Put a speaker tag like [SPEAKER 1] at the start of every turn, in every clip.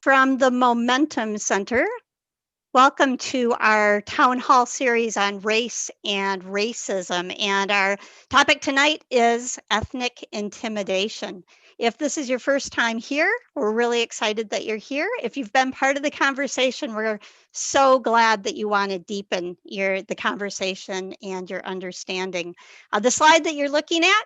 [SPEAKER 1] From the Momentum Center, welcome to our town hall series on race and racism. And our topic tonight is ethnic intimidation. If this is your first time here, we're really excited that you're here. If you've been part of the conversation, we're so glad that you want to deepen the conversation and your understanding. The slide that you're looking at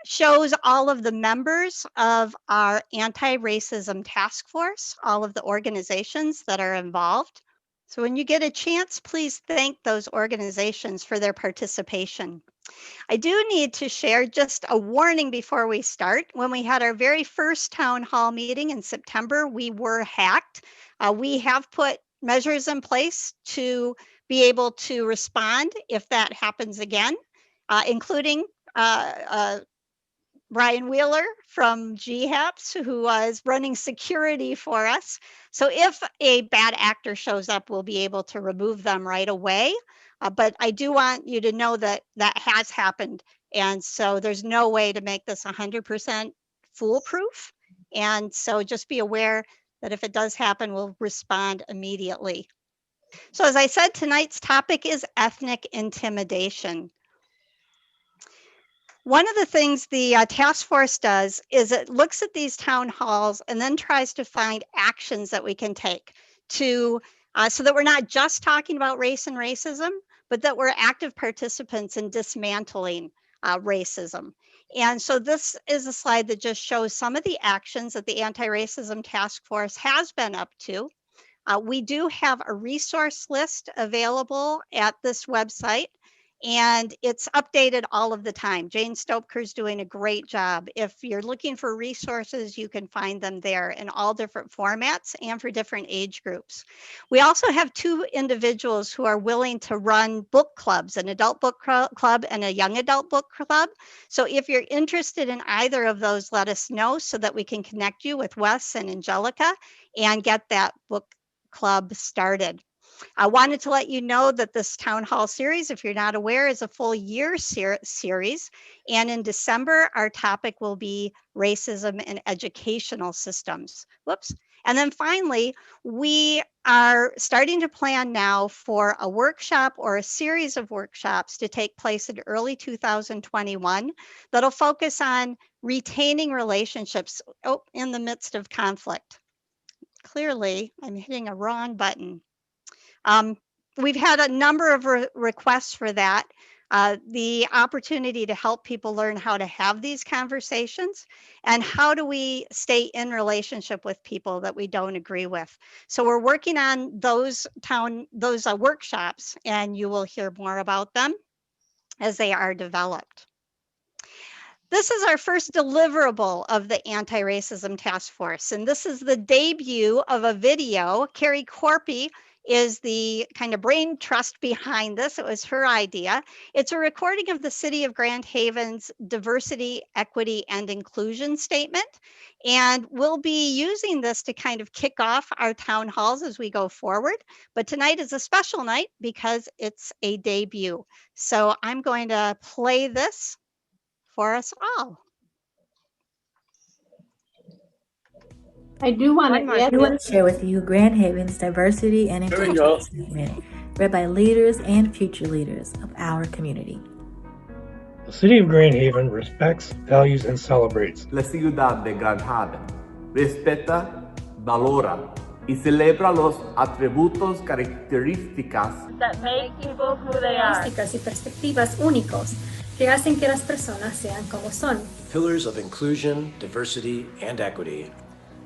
[SPEAKER 1] shows all of the members of our anti-racism task force, all of the organizations that are involved. So when you get a chance, please thank those organizations for their participation. I do need to share just a warning before we start. When we had our very first town hall meeting in September, we were hacked. We have put measures in place to be able to respond if that happens again, including Brian Wheeler from GHAPS, who was running security for us. So if a bad actor shows up, we'll be able to remove them right away. But I do want you to know that that has happened. And so there's no way to make this 100% foolproof. And so just be aware that if it does happen, we'll respond immediately. So as I said, tonight's topic is ethnic intimidation. One of the things the task force does is it looks at these town halls and then tries to find actions that we can take to so that we're not just talking about race and racism, but that we're active participants in dismantling racism. And so this is a slide that just shows some of the actions that the anti-racism task force has been up to. We do have a resource list available at this website, and it's updated all of the time. Jane Stopker's doing a great job. If you're looking for resources, you can find them there in all different formats and for different age groups. We also have two individuals who are willing to run book clubs, an adult book club and a young adult book club. So if you're interested in either of those, let us know so that we can connect you with Wes and Angelica and get that book club started. I wanted to let you know that this town hall series, if you're not aware, is a full year series. And in December, our topic will be racism in educational systems. Whoops. And then finally, we are starting to plan now for a workshop or a series of workshops to take place in early 2021 that'll focus on retaining relationships in the midst of conflict. Clearly, I'm hitting a wrong button. We've had a number of requests for that. The opportunity to help people learn how to have these conversations and how do we stay in relationship with people that we don't agree with. So we're working on those workshops, and you will hear more about them as they are developed. This is our first deliverable of the Anti-Racism Task Force, and this is the debut of a video. Carrie Corpy is the kind of brain trust behind this. It was her idea. It's a recording of the City of Grand Haven's diversity, equity, and inclusion statement. And we'll be using this to kind of kick off our town halls as we go forward. But tonight is a special night because it's a debut. So I'm going to play this for us all.
[SPEAKER 2] I do want to
[SPEAKER 3] share with you Grand Haven's diversity and inclusion statement, read by leaders and future leaders of our community.
[SPEAKER 4] The City of Grand Haven respects, values, and celebrates.
[SPEAKER 5] La ciudad de Grand Haven respeta, valora y celebra los atributos características
[SPEAKER 2] that make people who they are.
[SPEAKER 6] Y perspectivas únicos que hacen que las personas sean como son.
[SPEAKER 7] Pillars of inclusion, diversity, and equity.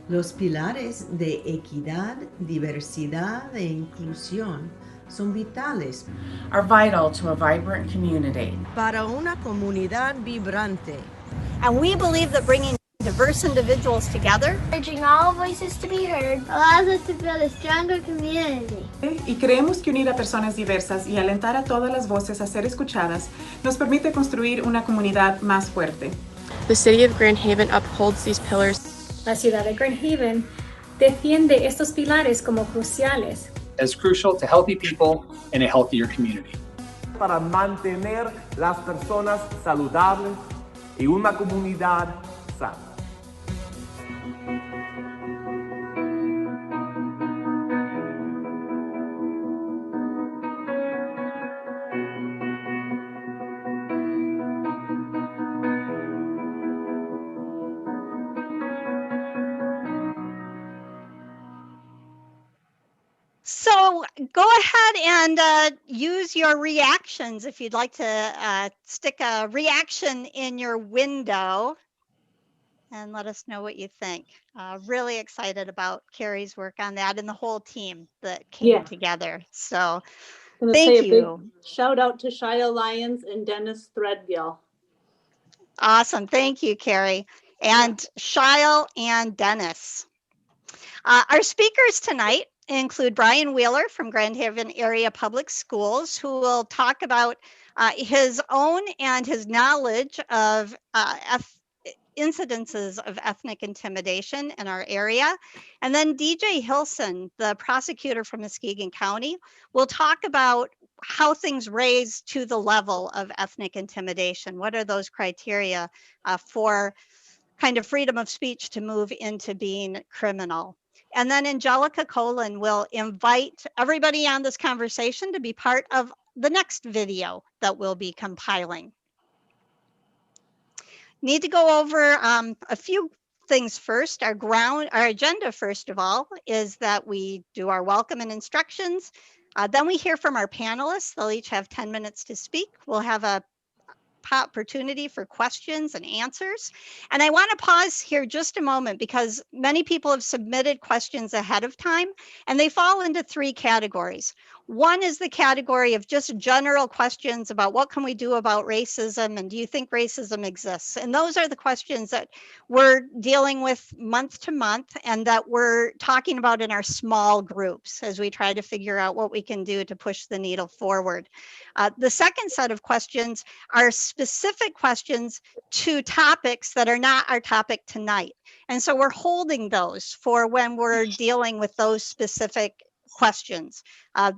[SPEAKER 8] Los pilares de equidad, diversidad e inclusión son vitales.
[SPEAKER 9] Are vital to a vibrant community.
[SPEAKER 8] Para una comunidad vibrante.
[SPEAKER 1] And we believe that bringing diverse individuals together,
[SPEAKER 10] urging all voices to be heard, allows us to build a stronger community.
[SPEAKER 9] Y creemos que unir a personas diversas y alentar a todas las voces a ser escuchadas nos permite construir una comunidad más fuerte.
[SPEAKER 11] The City of Grand Haven upholds these pillars.
[SPEAKER 6] La ciudad de Grand Haven defiende estos pilares como cruciales.
[SPEAKER 12] As crucial to healthy people and a healthier community.
[SPEAKER 5] Para mantener las personas saludables y una comunidad sana.
[SPEAKER 1] So go ahead and use your reactions if you'd like to stick a reaction in your window and let us know what you think. Really excited about Carrie's work on that and the whole team that came together. So thank you.
[SPEAKER 2] Shout out to Shia Lyons and Dennis Threadgill.
[SPEAKER 1] Awesome. Thank you, Carrie. And Shile and Dennis. Our speakers tonight include Brian Wheeler from Grand Haven Area Public Schools, who will talk about his own and his knowledge of incidences of ethnic intimidation in our area. And then DJ Hilson, the prosecutor from Muskegon County, will talk about how things raise to the level of ethnic intimidation. What are those criteria for kind of freedom of speech to move into being criminal? And then Angelica Colin will invite everybody on this conversation to be part of the next video that we'll be compiling. Need to go over a few things first. Our agenda, first of all, is that we do our welcome and instructions. Then we hear from our panelists. They'll each have 10 minutes to speak. We'll have a opportunity for questions and answers. And I want to pause here just a moment because many people have submitted questions ahead of time and they fall into three categories. One is the category of just general questions about what can we do about racism and do you think racism exists? And those are the questions that we're dealing with month to month and that we're talking about in our small groups as we try to figure out what we can do to push the needle forward. The second set of questions are specific questions to topics that are not our topic tonight. And so we're holding those for when we're dealing with those specific questions,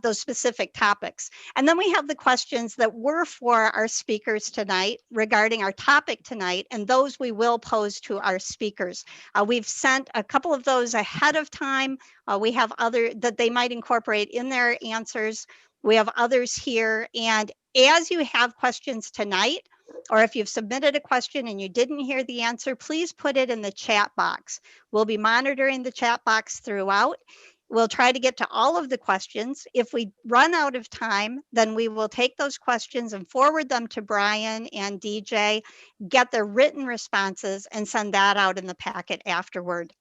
[SPEAKER 1] those specific topics. And then we have the questions that were for our speakers tonight regarding our topic tonight, and those we will pose to our speakers. We've sent a couple of those ahead of time. We have other that they might incorporate in their answers. We have others here. And as you have questions tonight, or if you've submitted a question and you didn't hear the answer, please put it in the chat box. We'll be monitoring the chat box throughout. We'll try to get to all of the questions. If we run out of time, then we will take those questions and forward them to Brian and DJ, get their written responses and send that out in the packet afterward.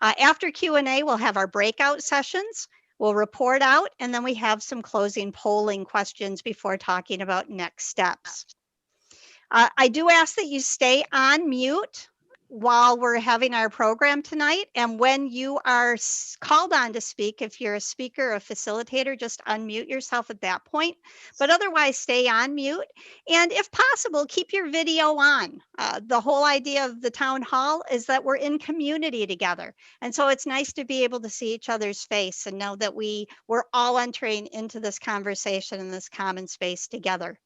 [SPEAKER 1] After Q&A, we'll have our breakout sessions. We'll report out, and then we have some closing polling questions before talking about next steps. I do ask that you stay on mute while we're having our program tonight. And when you are called on to speak, if you're a speaker or a facilitator, just unmute yourself at that point. But otherwise, stay on mute. And if possible, keep your video on. The whole idea of the town hall is that we're in community together. And so it's nice to be able to see each other's face and know that we're all entering into this conversation in this common space together.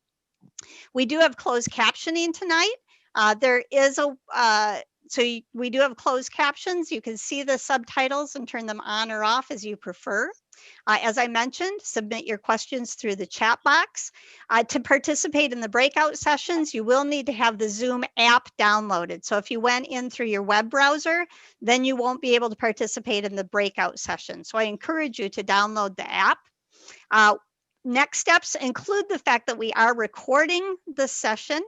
[SPEAKER 1] We do have closed captioning tonight. We do have closed captions. You can see the subtitles and turn them on or off as you prefer. As I mentioned, submit your questions through the chat box. To participate in the breakout sessions, you will need to have the Zoom app downloaded. So if you went in through your web browser, then you won't be able to participate in the breakout session. So I encourage you to download the app. Next steps include the fact that we are recording the session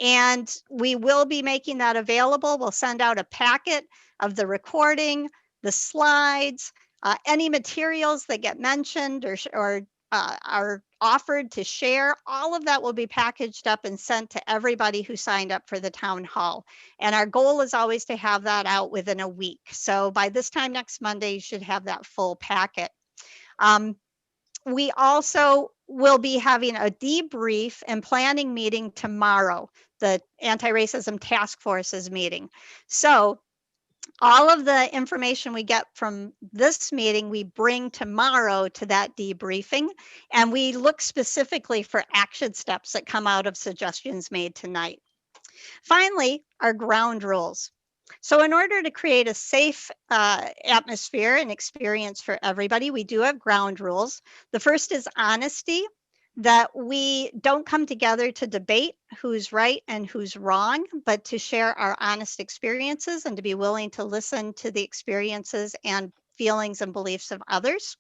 [SPEAKER 1] and we will be making that available. We'll send out a packet of the recording, the slides, any materials that get mentioned or are offered to share. All of that will be packaged up and sent to everybody who signed up for the town hall. And our goal is always to have that out within a week. So by this time next Monday, you should have that full packet. We also will be having a debrief and planning meeting tomorrow, the Anti-Racism Task Force's meeting. So all of the information we get from this meeting, we bring tomorrow to that debriefing, and we look specifically for action steps that come out of suggestions made tonight. Finally, our ground rules. So in order to create a safe atmosphere and experience for everybody, we do have ground rules. The first is honesty, that we don't come together to debate who's right and who's wrong, but to share our honest experiences and to be willing to listen to the experiences and feelings and beliefs of others.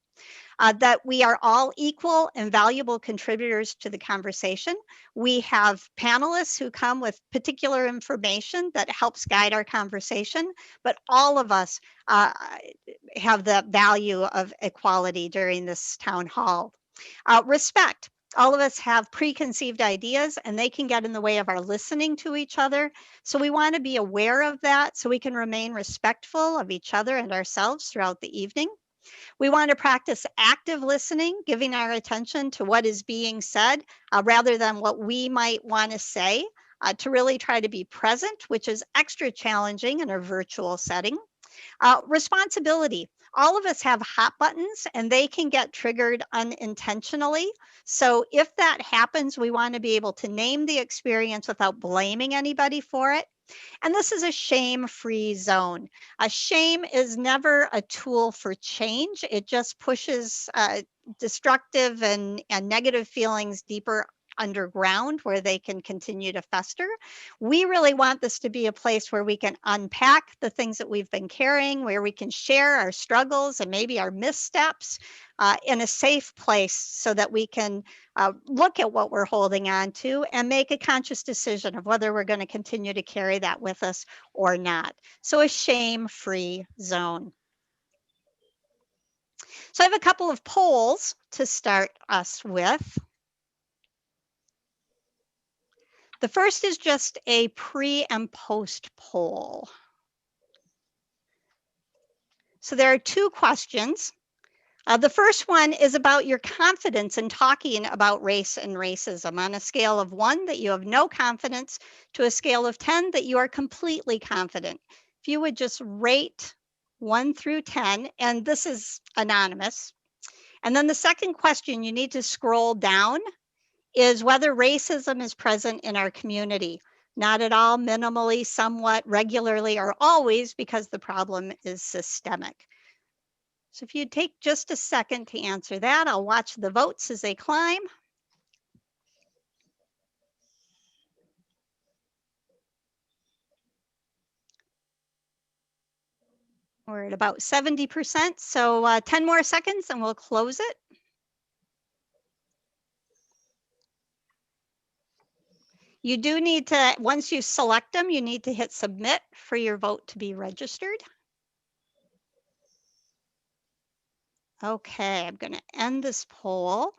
[SPEAKER 1] that we are all equal and valuable contributors to the conversation. We have panelists who come with particular information that helps guide our conversation, but all of us have the value of equality during this town hall. Respect. All of us have preconceived ideas and they can get in the way of our listening to each other. So we want to be aware of that so we can remain respectful of each other and ourselves throughout the evening. We want to practice active listening, giving our attention to what is being said rather than what we might want to say, to really try to be present, which is extra challenging in a virtual setting. Responsibility. All of us have hot buttons and they can get triggered unintentionally. So if that happens, we want to be able to name the experience without blaming anybody for it. And this is a shame-free zone. Shame is never a tool for change. It just pushes destructive and negative feelings deeper underground where they can continue to fester. We really want this to be a place where we can unpack the things that we've been carrying, where we can share our struggles and maybe our missteps in a safe place so that we can look at what we're holding on to and make a conscious decision of whether we're going to continue to carry that with us or not. So a shame-free zone. So I have a couple of polls to start us with. The first is just a pre and post poll. So there are two questions. The first one is about your confidence in talking about race and racism on a scale of 1 that you have no confidence to a scale of 10 that you are completely confident. If you would just rate 1 through 10, and this is anonymous. And then the second question you need to scroll down is whether racism is present in our community. Not at all, minimally, somewhat, regularly, or always, because the problem is systemic. So if you take just a second to answer that, I'll watch the votes as they climb. We're at about 70%, so 10 more seconds and we'll close it. You do need to, once you select them, you need to hit submit for your vote to be registered. Okay, I'm going to end this poll.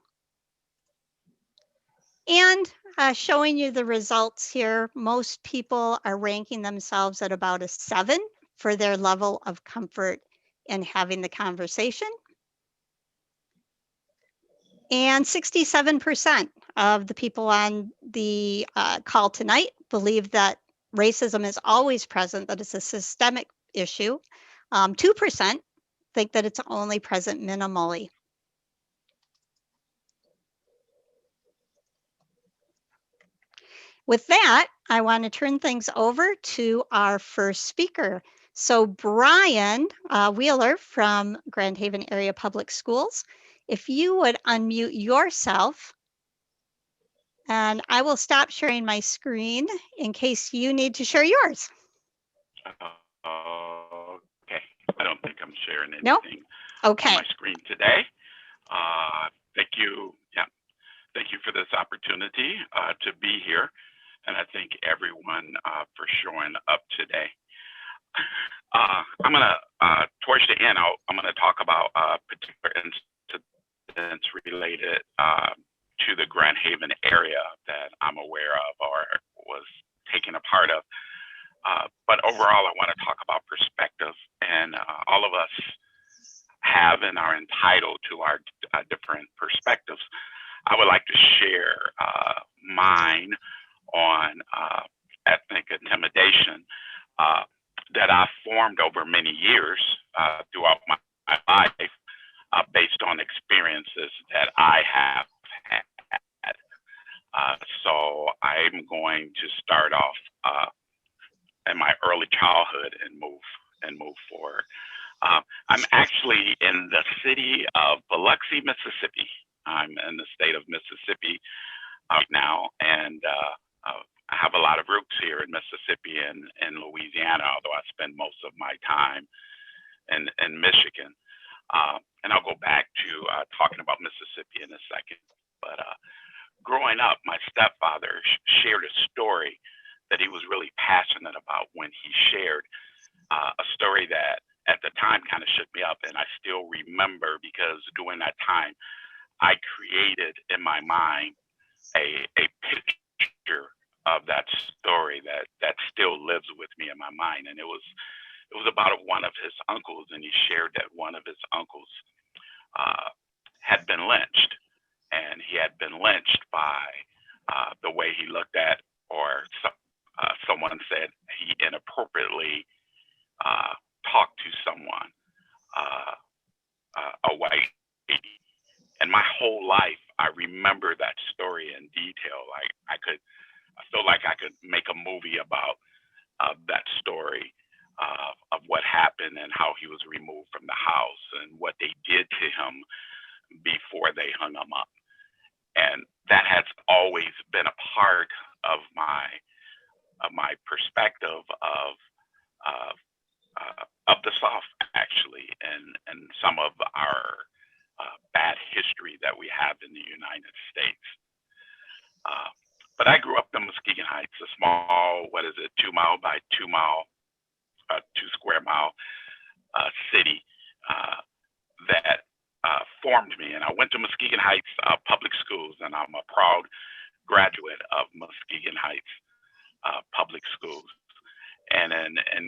[SPEAKER 1] And showing you the results here, most people are ranking themselves at about a 7 for their level of comfort in having the conversation. And 67% of the people on the call tonight believe that racism is always present, that it's a systemic issue. 2% think that it's only present minimally. With that, I want to turn things over to our first speaker. So Brian Wheeler from Grand Haven Area Public Schools, if you would unmute yourself, and I will stop sharing my screen in case you need to share yours.
[SPEAKER 13] Okay, I don't think I'm sharing anything
[SPEAKER 1] Nope. Okay.
[SPEAKER 13] on my screen today. Thank you. Yeah, thank you for this opportunity to be here. And I thank everyone for showing up today. I'm gonna, towards the end, I'm gonna talk about particular incidents related to the Grand Haven area that I'm aware of or was taken a part of. But overall, I wanna talk about perspective, and all of us have and are entitled to our different perspectives. I would like to share mine on ethnic intimidation that I formed over many years throughout my life based on experiences that I have had. So I'm going to start off in my early childhood and move forward. I'm actually in the city of Biloxi, Mississippi. I'm in the state of Mississippi right now, and I have a lot of roots here in Mississippi and Louisiana, although I spend most of my time in Michigan. And I'll go back to talking about Mississippi in a second. But growing up, my stepfather shared a story that he was really passionate about when he shared a story that at the time kind of shook me up. And I still remember because during that time, I created in my mind a picture of that story that still lives with me in my mind. And it was about one of his uncles, and he shared that one of his uncles had been lynched, and he had been lynched by the way he looked at, or someone said he inappropriately talked to someone, a white lady. And my whole life, I remember that story in detail. I feel like I could make a movie about that story of what happened and how he was removed from the house and what they did to him before they hung him up. And that has always been a part of my perspective of the South, actually, and some of our bad history that we have in the United States. But I grew up in Muskegon Heights, a small, 2 mile by 2 mile, 2 square mile city that formed me. And I went to Muskegon Heights public schools, and I'm a proud graduate of Muskegon Heights public schools. And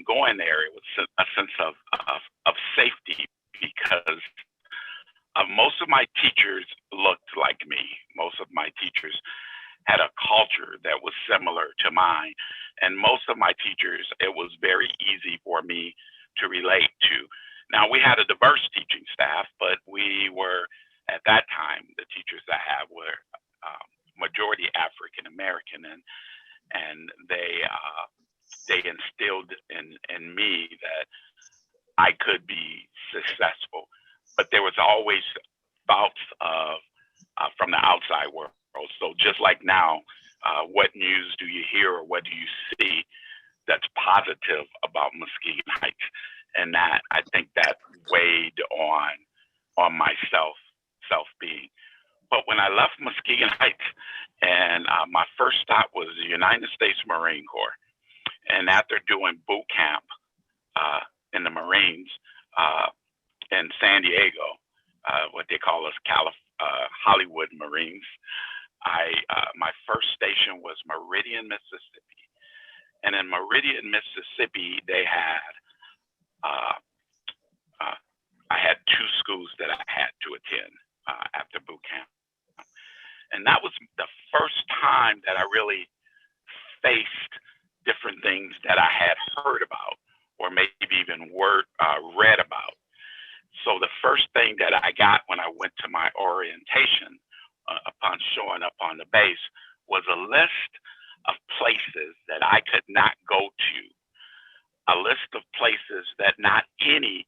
[SPEAKER 13] going there, it was a sense of safety, because most of my teachers looked like me. Most of my teachers had a culture that was similar to mine. And most of my teachers, it was very easy for me to relate to. Now, we had a diverse teaching staff, but we were, at that time, the teachers I had were majority African American, and they instilled in me that I could be successful. But there was always thoughts of from the outside world. So just like now, what news do you hear or what do you see that's positive about Muskegon Heights? And that, I think, that weighed on my self-being. But when I left Muskegon Heights, and my first stop was the United States Marine Corps, and after doing boot camp in the Marines in San Diego, what they call us Hollywood Marines, my first station was Meridian, Mississippi. And in Meridian, Mississippi, they had I had 2 schools that I had to attend after boot camp. And that was the first time that I really faced different things that I had heard about, or maybe even read about. So the first thing that I got when I went to my orientation upon showing up on the base was a list of places that I could not go to, a list of places that not any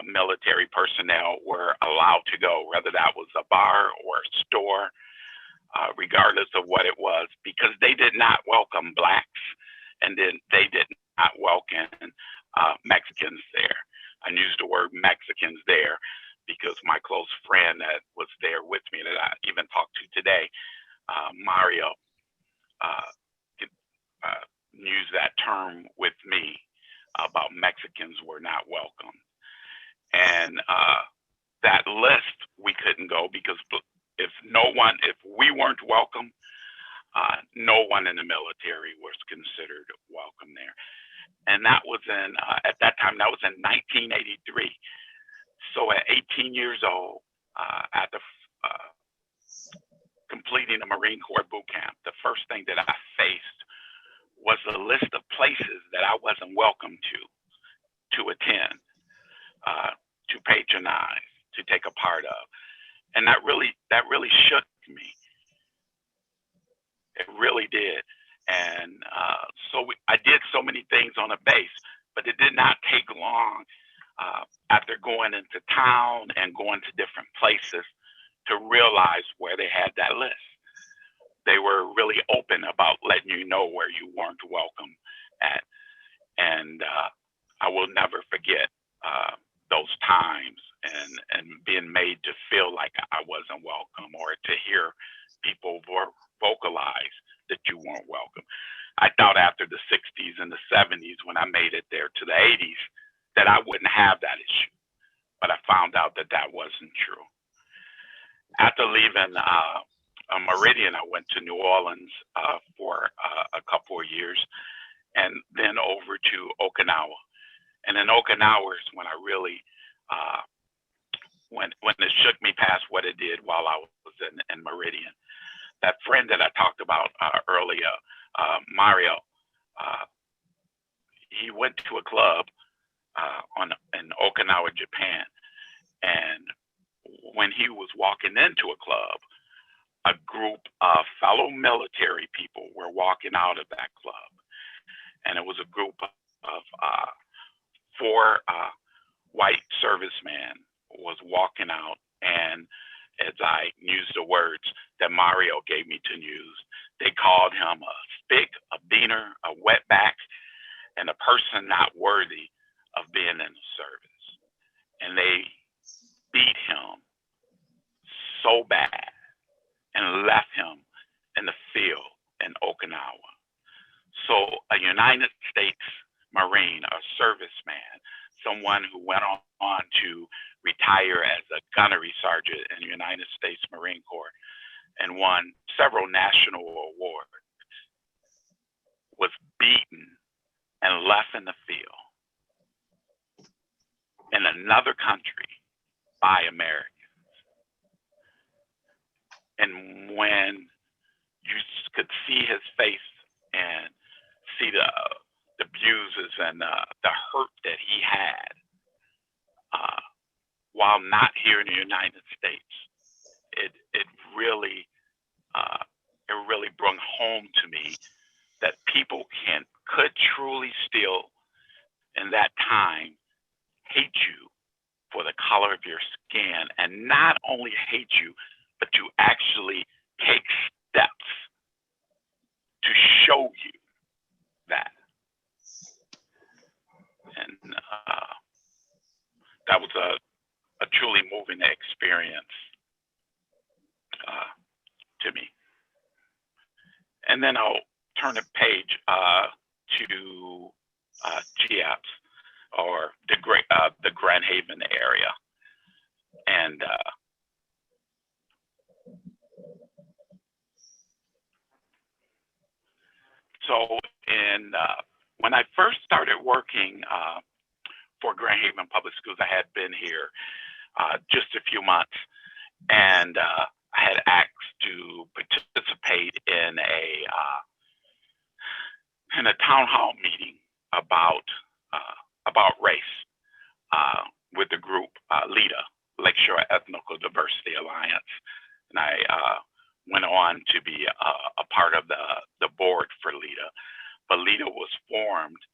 [SPEAKER 13] military personnel were allowed to go, whether that was a bar or a store, regardless of what it was, because they did not welcome blacks, and then they did not welcome Mexicans there. I use the word Mexicans there because my close friend that was there with me, that I even talked to today, Mario, used that term with me about Mexicans were not welcome. And that list, we couldn't go because if we weren't welcome, no one in the military was considered welcome there. And that was at that time, that was in 1983. So at 18 years old, after completing the Marine Corps boot camp, the first thing that I faced was a list of places that I wasn't welcome to attend, to patronize, to take a part of. And that really shook me. It really did. And I did so many things on a base, but it did not take long after going into town and going to different places to realize where they had that list. They were really open about letting you know where you weren't welcome at. And I will never forget those times and being made to feel like I wasn't welcome, or to hear people vocalize that you weren't welcome. I thought after the 60s and the 70s, when I made it there to the 80s, that I wouldn't have that issue. But I found out that that wasn't true. After leaving Meridian, I went to New Orleans for a couple of years, and then over to Okinawa. And in Okinawa is when I really, when it shook me past what it did while I was in Meridian. That friend that I talked about earlier, Mario, he went to a club in Okinawa, Japan. And when he was walking into a club, a group of fellow military people were walking out of that club. And it was a group of 4 white servicemen was walking out. And as I used the words that Mario gave me to use, they called him a spick, a beaner, a wetback, and a person not worthy of being in the service. And they beat him so bad and left him in the field in Okinawa. So a United States Marine, a serviceman, someone who went on to retire as a gunnery sergeant in the United States Marine Corps and won several national awards, was beaten and left in the field in another country by Americans. And when you could see his face and see the bruises and the hurt that he had while not here in the United States, it really brought home to me that people could truly still in that time hate you for the color of your skin, and not only hate you, but to actually take steps to show you that. And that was a truly moving experience to me. And then I'll turn the page to GAPS, or the Grand Haven area. And so when I first started working for Grand Haven Public Schools, I had been here just a few months, and I had asked to participate in a town hall meeting about race with the group LEDA, Lakeshore Ethnical Diversity Alliance, and I went on to be a part of the board for LEDA. But LEDA was formed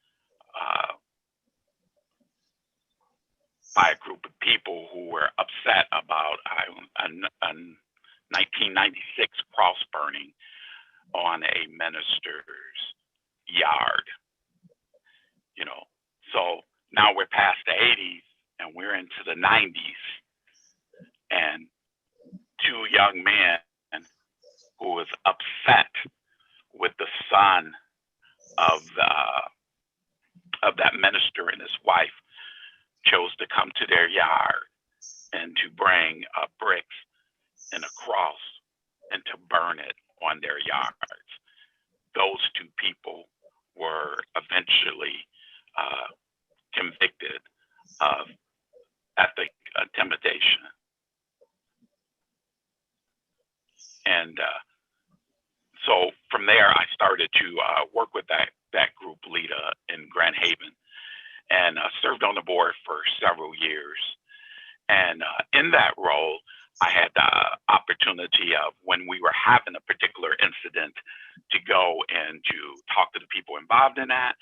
[SPEAKER 13] by a group of people who were upset about a 1996 cross burning on a minister's yard. So now we're past the 80s and we're into the 90s, and 2 young men who was upset with the son of that minister and his wife chose to come to their yard and to bring bricks and a cross and to burn it on their yards. Those 2 people were eventually convicted of ethnic intimidation. And so from there, I started to work with that group LEDA in Grand Haven, and served on the board for several years. And in that role, I had the opportunity of, when we were having a particular incident, to go and to talk to the people involved in that.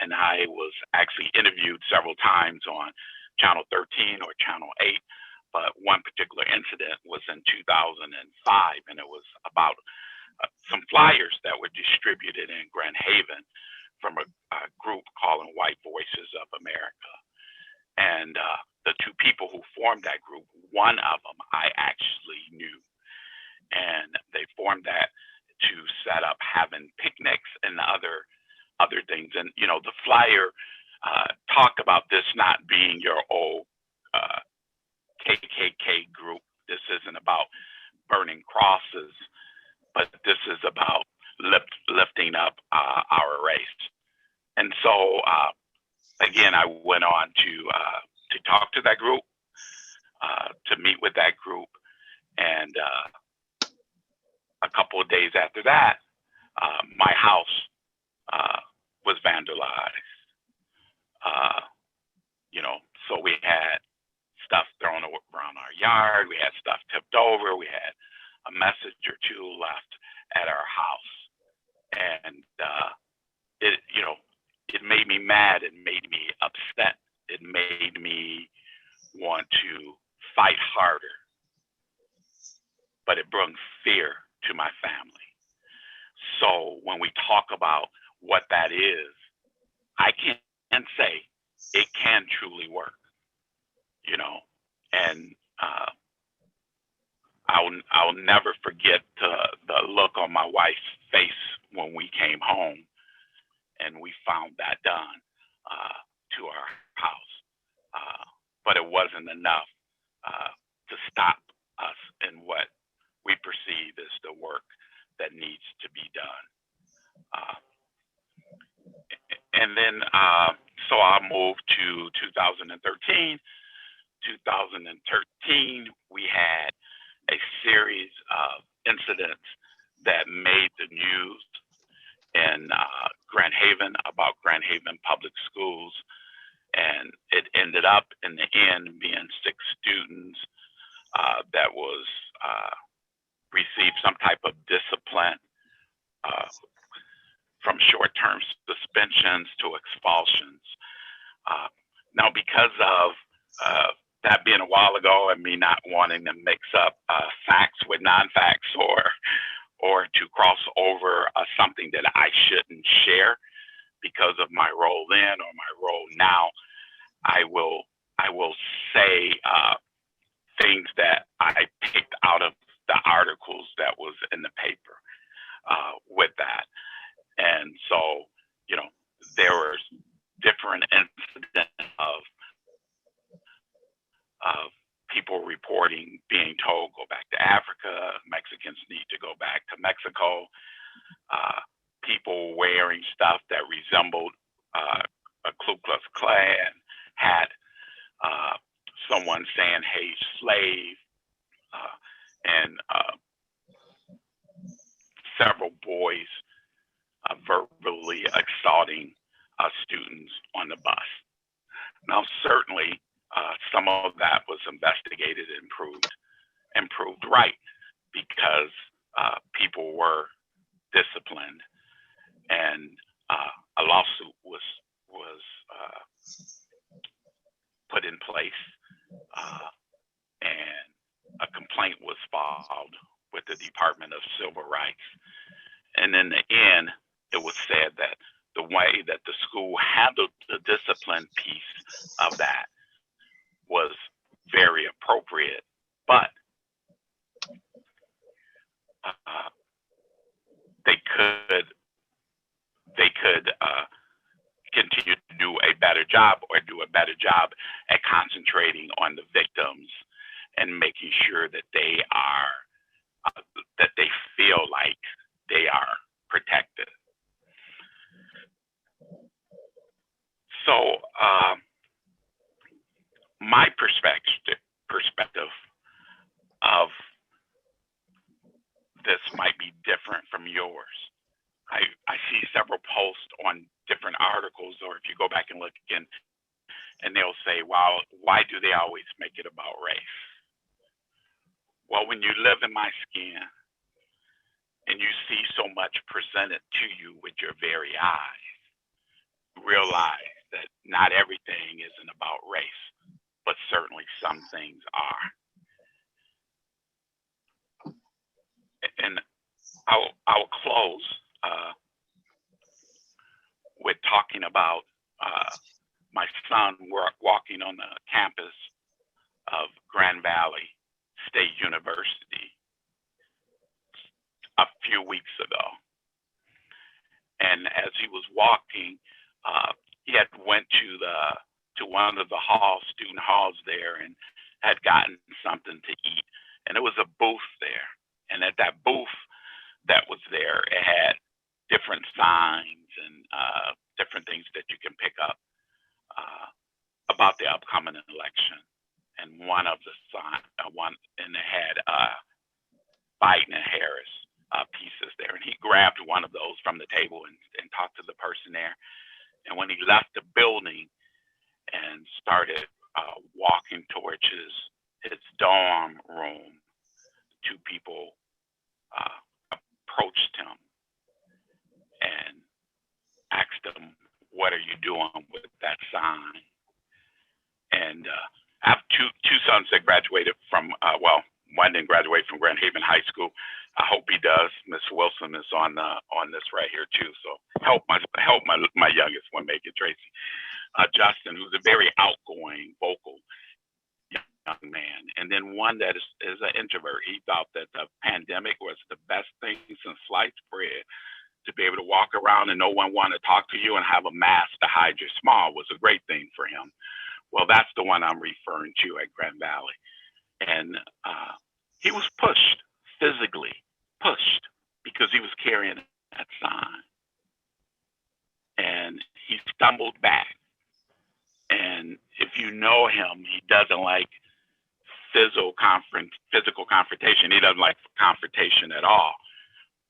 [SPEAKER 13] And I was actually interviewed several times on Channel 13 or Channel 8. But one particular incident was in 2005, and it was about some flyers that were distributed in Grand Haven from a group calling White Voices of America. And the two people who formed that group, one of them I actually knew, and they formed that to set up having picnics and other things. And you know, the flyer talked about this not being your old KKK group. This isn't about burning crosses, but this is about lifting up our race. And so again, I went on to talk to that group, to meet with that group, and a couple of days after that, my house was vandalized. You know, so we had stuff thrown around our yard. We had stuff tipped over. We had a message or two left at our house, and it, you know, it made me mad. It made me upset. It made me want to fight harder, but it brought fear to my family. So when we talk about what that is, I can say it can truly work, you know, and I'll never forget the look on my wife's face when we came home and we found that done to our house. But it wasn't enough to stop us in what we perceive as the work that needs to be done. And then, so I moved to 2013. 2013, we had a series of incidents that made the news in Grand Haven about Grand Haven Public Schools. And it ended up in the end being 6 students that was received some type of discipline, from short-term suspensions to expulsions. Now, because of that being a while ago and me not wanting to mix up facts with non-facts or to cross over something that I shouldn't share because of my role then or my role now, I will say things that I picked out of the articles that was in the paper with that. And so, you know, there were different incidents of people reporting, being told, go back to Africa, Mexicans need to go back to Mexico, people wearing stuff that resembled a Ku Klux Klan hat, someone saying, hey, slave, and several boys verbally assaulting students on the bus. Now, certainly, some of that was investigated and proved right because people were disciplined, and a lawsuit was put in place, and a complaint was filed with the Department of Civil Rights. And in the end, it was said that the way that the school handled the discipline piece of that was very appropriate, but they could continue to do a better job at concentrating on the victims and making sure that they feel like they are protected. So my perspective of this might be different from yours. I see several posts on different articles, or if you go back and look again, and they'll say, well, why do they always make it about race? Well, when you live in my skin and you see so much presented to you with your very eyes, realize that not everything isn't about race, but certainly some things are. And I'll close with talking about my son walking on the campus of Grand Valley State University a few weeks ago. And as he was walking, he had went to one of the student halls there, and had gotten something to eat. And there was a booth there. And at that booth that was there, it had different signs and different things that you can pick up about the upcoming election. And one of the and it had Biden and Harris pieces there. And he grabbed one of those from the table and talked to the person there. And when he left the building and started walking towards his dorm room, two people approached him and asked him, "What are you doing with that sign?" And I have two sons that graduated from, one didn't graduate from Grand Haven High School. I hope he does. Miss Wilson is on this right here too. So help my youngest one make it, Tracy. Justin, who's a very outgoing, vocal young man, and then one that is an introvert. He thought that the pandemic was the best thing since sliced bread. To be able to walk around and no one want to talk to you and have a mask to hide your smile was a great thing for him. Well, that's the one I'm referring to at Grand Valley. And he was pushed, physically pushed, because he was carrying that sign. And he stumbled back. And if you know him, he doesn't like physical confrontation. He doesn't like confrontation at all.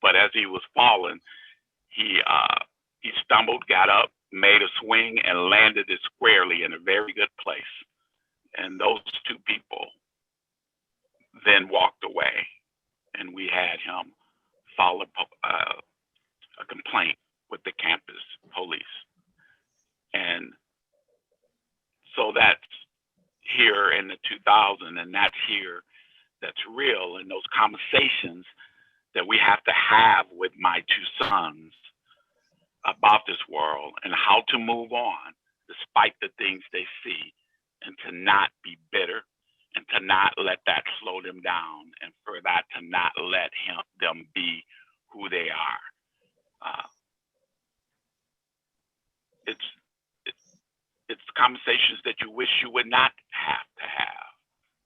[SPEAKER 13] But as he was falling, he stumbled, got up, made a swing, and landed it squarely in a very good place. And those two people then walked away, and we had him file a complaint with the campus police. And so that's here in the 2000, and that's here, that's real. And those conversations that we have to have with my two sons about this world and how to move on despite the things they see, and to not be bitter, and to not let that slow them down, and for that to not let them be who they are. It's conversations that you wish you would not have to have,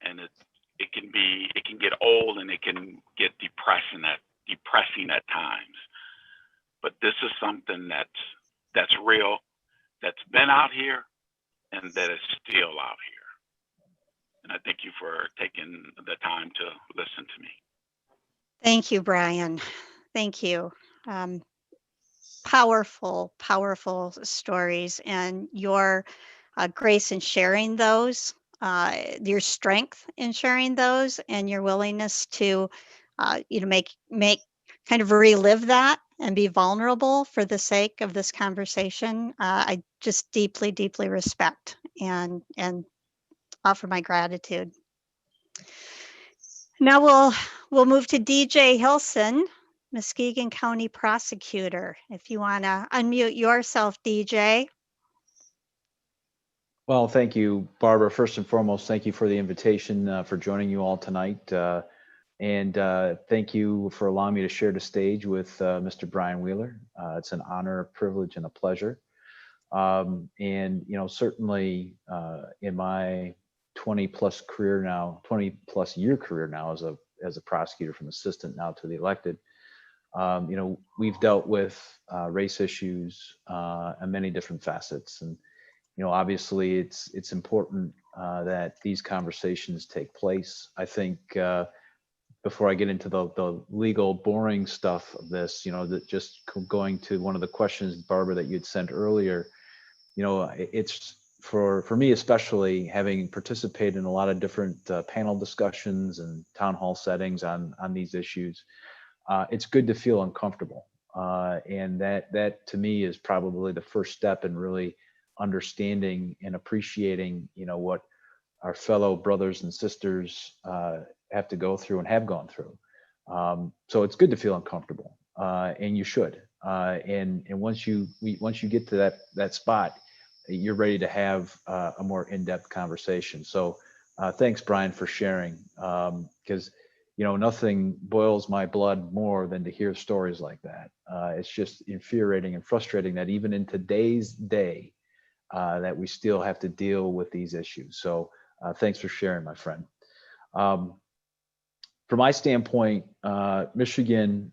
[SPEAKER 13] and it can get old, and it can get depressing at times. But this is something that's real, that's been out here, and that is still out here. And I thank you for taking the time to listen to me.
[SPEAKER 1] Thank you, Brian. Thank you. Powerful stories, and your grace in sharing those, your strength in sharing those, and your willingness to, make kind of relive that and be vulnerable for the sake of this conversation. I just deeply respect and offer my gratitude. Now we'll move to DJ Hilson, Muskegon County Prosecutor. If you want to unmute yourself, DJ.
[SPEAKER 14] Well, thank you, Barbara. First and foremost, thank you for the invitation, for joining you all tonight. And thank you for allowing me to share the stage with Mr. Brian Wheeler. It's an honor, a privilege, and a pleasure. And, certainly in my 20-plus year career now as a prosecutor, from assistant now to the elected, we've dealt with race issues and many different facets. And, obviously it's important that these conversations take place. I think before I get into the legal boring stuff of this, that just going to one of the questions, Barbara, that you'd sent earlier, it's for me, especially having participated in a lot of different panel discussions and town hall settings on these issues, it's good to feel uncomfortable. And that to me is probably the first step in really understanding and appreciating, what our fellow brothers and sisters have to go through and have gone through. So it's good to feel uncomfortable, and you should. And once you get to that spot, you're ready to have a more in-depth conversation. So thanks, Brian, for sharing, because nothing boils my blood more than to hear stories like that. It's just infuriating and frustrating that even in today's day that we still have to deal with these issues. So thanks for sharing, my friend. From my standpoint, Michigan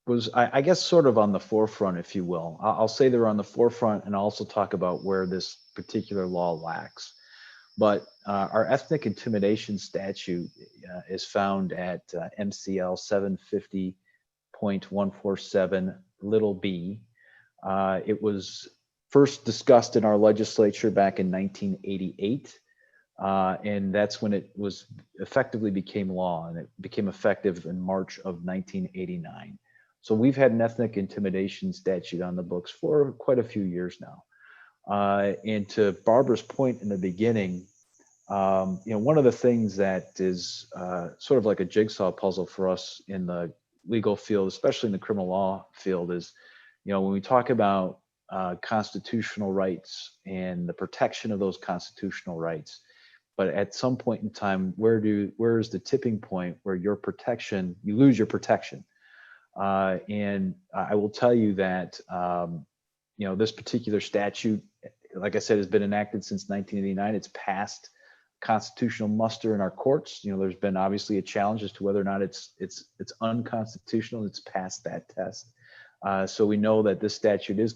[SPEAKER 14] was, I guess, sort of on the forefront, if you will. I'll say they're on the forefront, and I'll also talk about where this particular law lacks. But our ethnic intimidation statute is found at MCL 750.147 little b. It was first discussed in our legislature back in 1988. And that's when it was effectively became law, and it became effective in March of 1989. So we've had an ethnic intimidation statute on the books for quite a few years now. And to Barbara's point in the beginning, one of the things that is sort of like a jigsaw puzzle for us in the legal field, especially in the criminal law field, is, when we talk about constitutional rights and the protection of those constitutional rights, but at some point in time, where is the tipping point where you lose your protection? And I will tell you that, this particular statute, like I said, has been enacted since 1989. It's passed constitutional muster in our courts. There's been obviously a challenge as to whether or not it's unconstitutional. It's passed that test. So we know that this statute is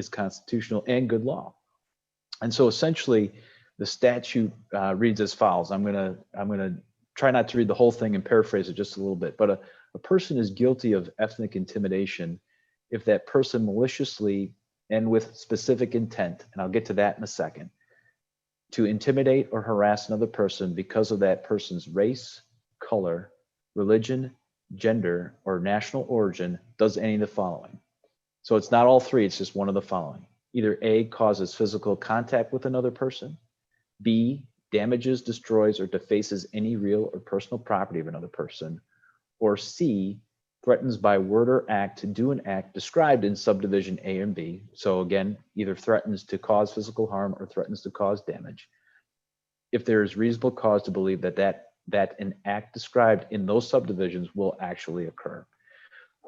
[SPEAKER 14] constitutional and good law. And so essentially, the statute reads as follows. I'm gonna try not to read the whole thing and paraphrase it just a little bit. But a person is guilty of ethnic intimidation if that person maliciously and with specific intent, and I'll get to that in a second, to intimidate or harass another person because of that person's race, color, religion, gender, or national origin, does any of the following. So it's not all three, it's just one of the following. Either A, causes physical contact with another person, B, damages, destroys, or defaces any real or personal property of another person, or C, threatens by word or act to do an act described in subdivision A and B. So again, either threatens to cause physical harm or threatens to cause damage, if there is reasonable cause to believe that an act described in those subdivisions will actually occur.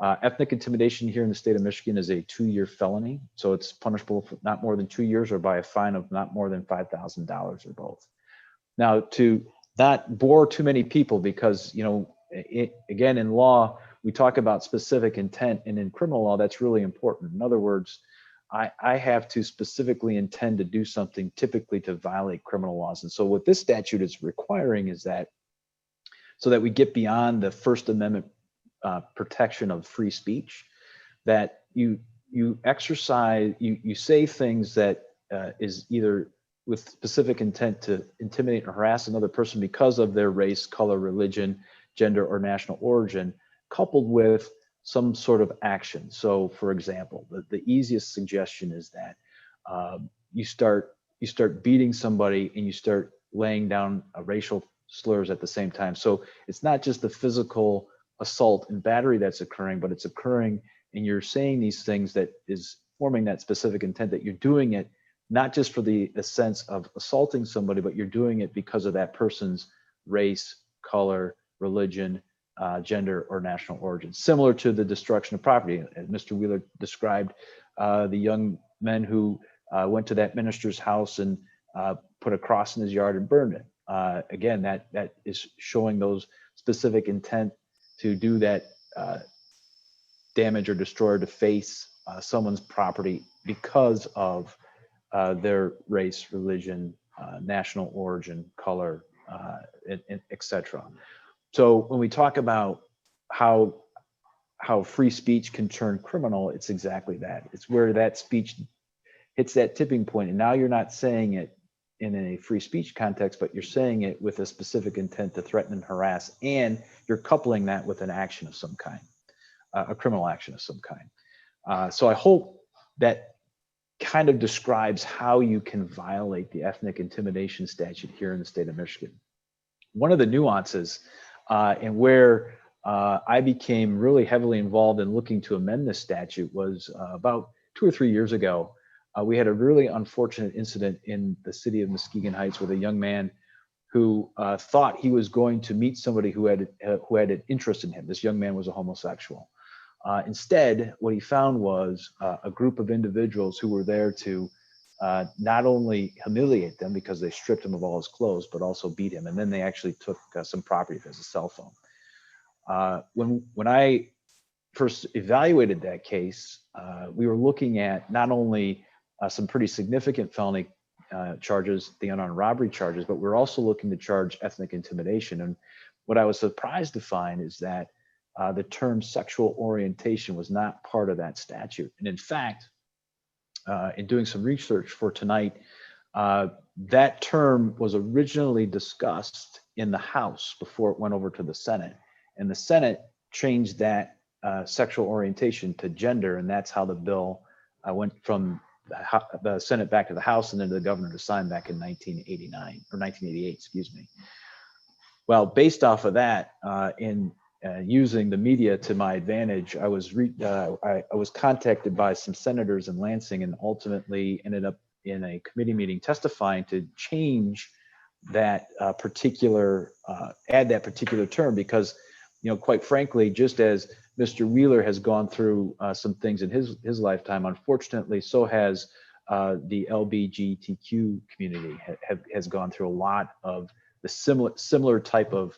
[SPEAKER 14] Ethnic intimidation here in the state of Michigan is a 2-year felony, so it's punishable for not more than 2 years or by a fine of not more than $5,000 or both. Now, to not bore too many people, because again, in law we talk about specific intent, and in criminal law that's really important. In other words, I have to specifically intend to do something, typically to violate criminal laws. And so what this statute is requiring is that, so that we get beyond the First Amendment protection of free speech, that you exercise, you say things that is either with specific intent to intimidate or harass another person because of their race, color, religion, gender, or national origin, coupled with some sort of action. So for example, the easiest suggestion is that you start beating somebody and you start laying down racial slurs at the same time. So it's not just the physical assault and battery that's occurring, but it's occurring and you're saying these things that is forming that specific intent, that you're doing it not just for the sense of assaulting somebody, but you're doing it because of that person's race, color, religion, gender, or national origin. Similar to the destruction of property, as Mr. Wheeler described, the young men who went to that minister's house and put a cross in his yard and burned it. Again, that is showing those specific intent to do that damage or destroy or deface someone's property because of their race, religion, national origin, color, etc. So when we talk about how free speech can turn criminal, it's exactly that. It's where that speech hits that tipping point, and now you're not saying it in a free speech context, but you're saying it with a specific intent to threaten and harass, and you're coupling that with an action of some kind, a criminal action of some kind. So I hope that kind of describes how you can violate the ethnic intimidation statute here in the state of Michigan. One of the nuances and where I became really heavily involved in looking to amend this statute was about 2 or 3 years ago. we had a really unfortunate incident in the city of Muskegon Heights with a young man who thought he was going to meet somebody who had an interest in him. This young man was a homosexual. Instead, what he found was a group of individuals who were there to not only humiliate them because they stripped him of all his clothes, but also beat him. And then they actually took some property of his, a cell phone. When I first evaluated that case, we were looking at not only some pretty significant felony charges, the unarmed robbery charges, but we're also looking to charge ethnic intimidation. And what I was surprised to find is that the term sexual orientation was not part of that statute. And in fact, in doing some research for tonight, that term was originally discussed in the House before it went over to the Senate. And the Senate changed that sexual orientation to gender, and that's how the bill went from the Senate back to the House and then to the governor to sign back in 1989 or 1988, excuse me. Well, based off of that, in using the media to my advantage, I was contacted by some senators in Lansing and ultimately ended up in a committee meeting testifying to change that particular, add that particular term because, you know, quite frankly, just as Mr. Wheeler has gone through some things in his lifetime, unfortunately, so has the LGBTQ community has gone through a lot of the similar type of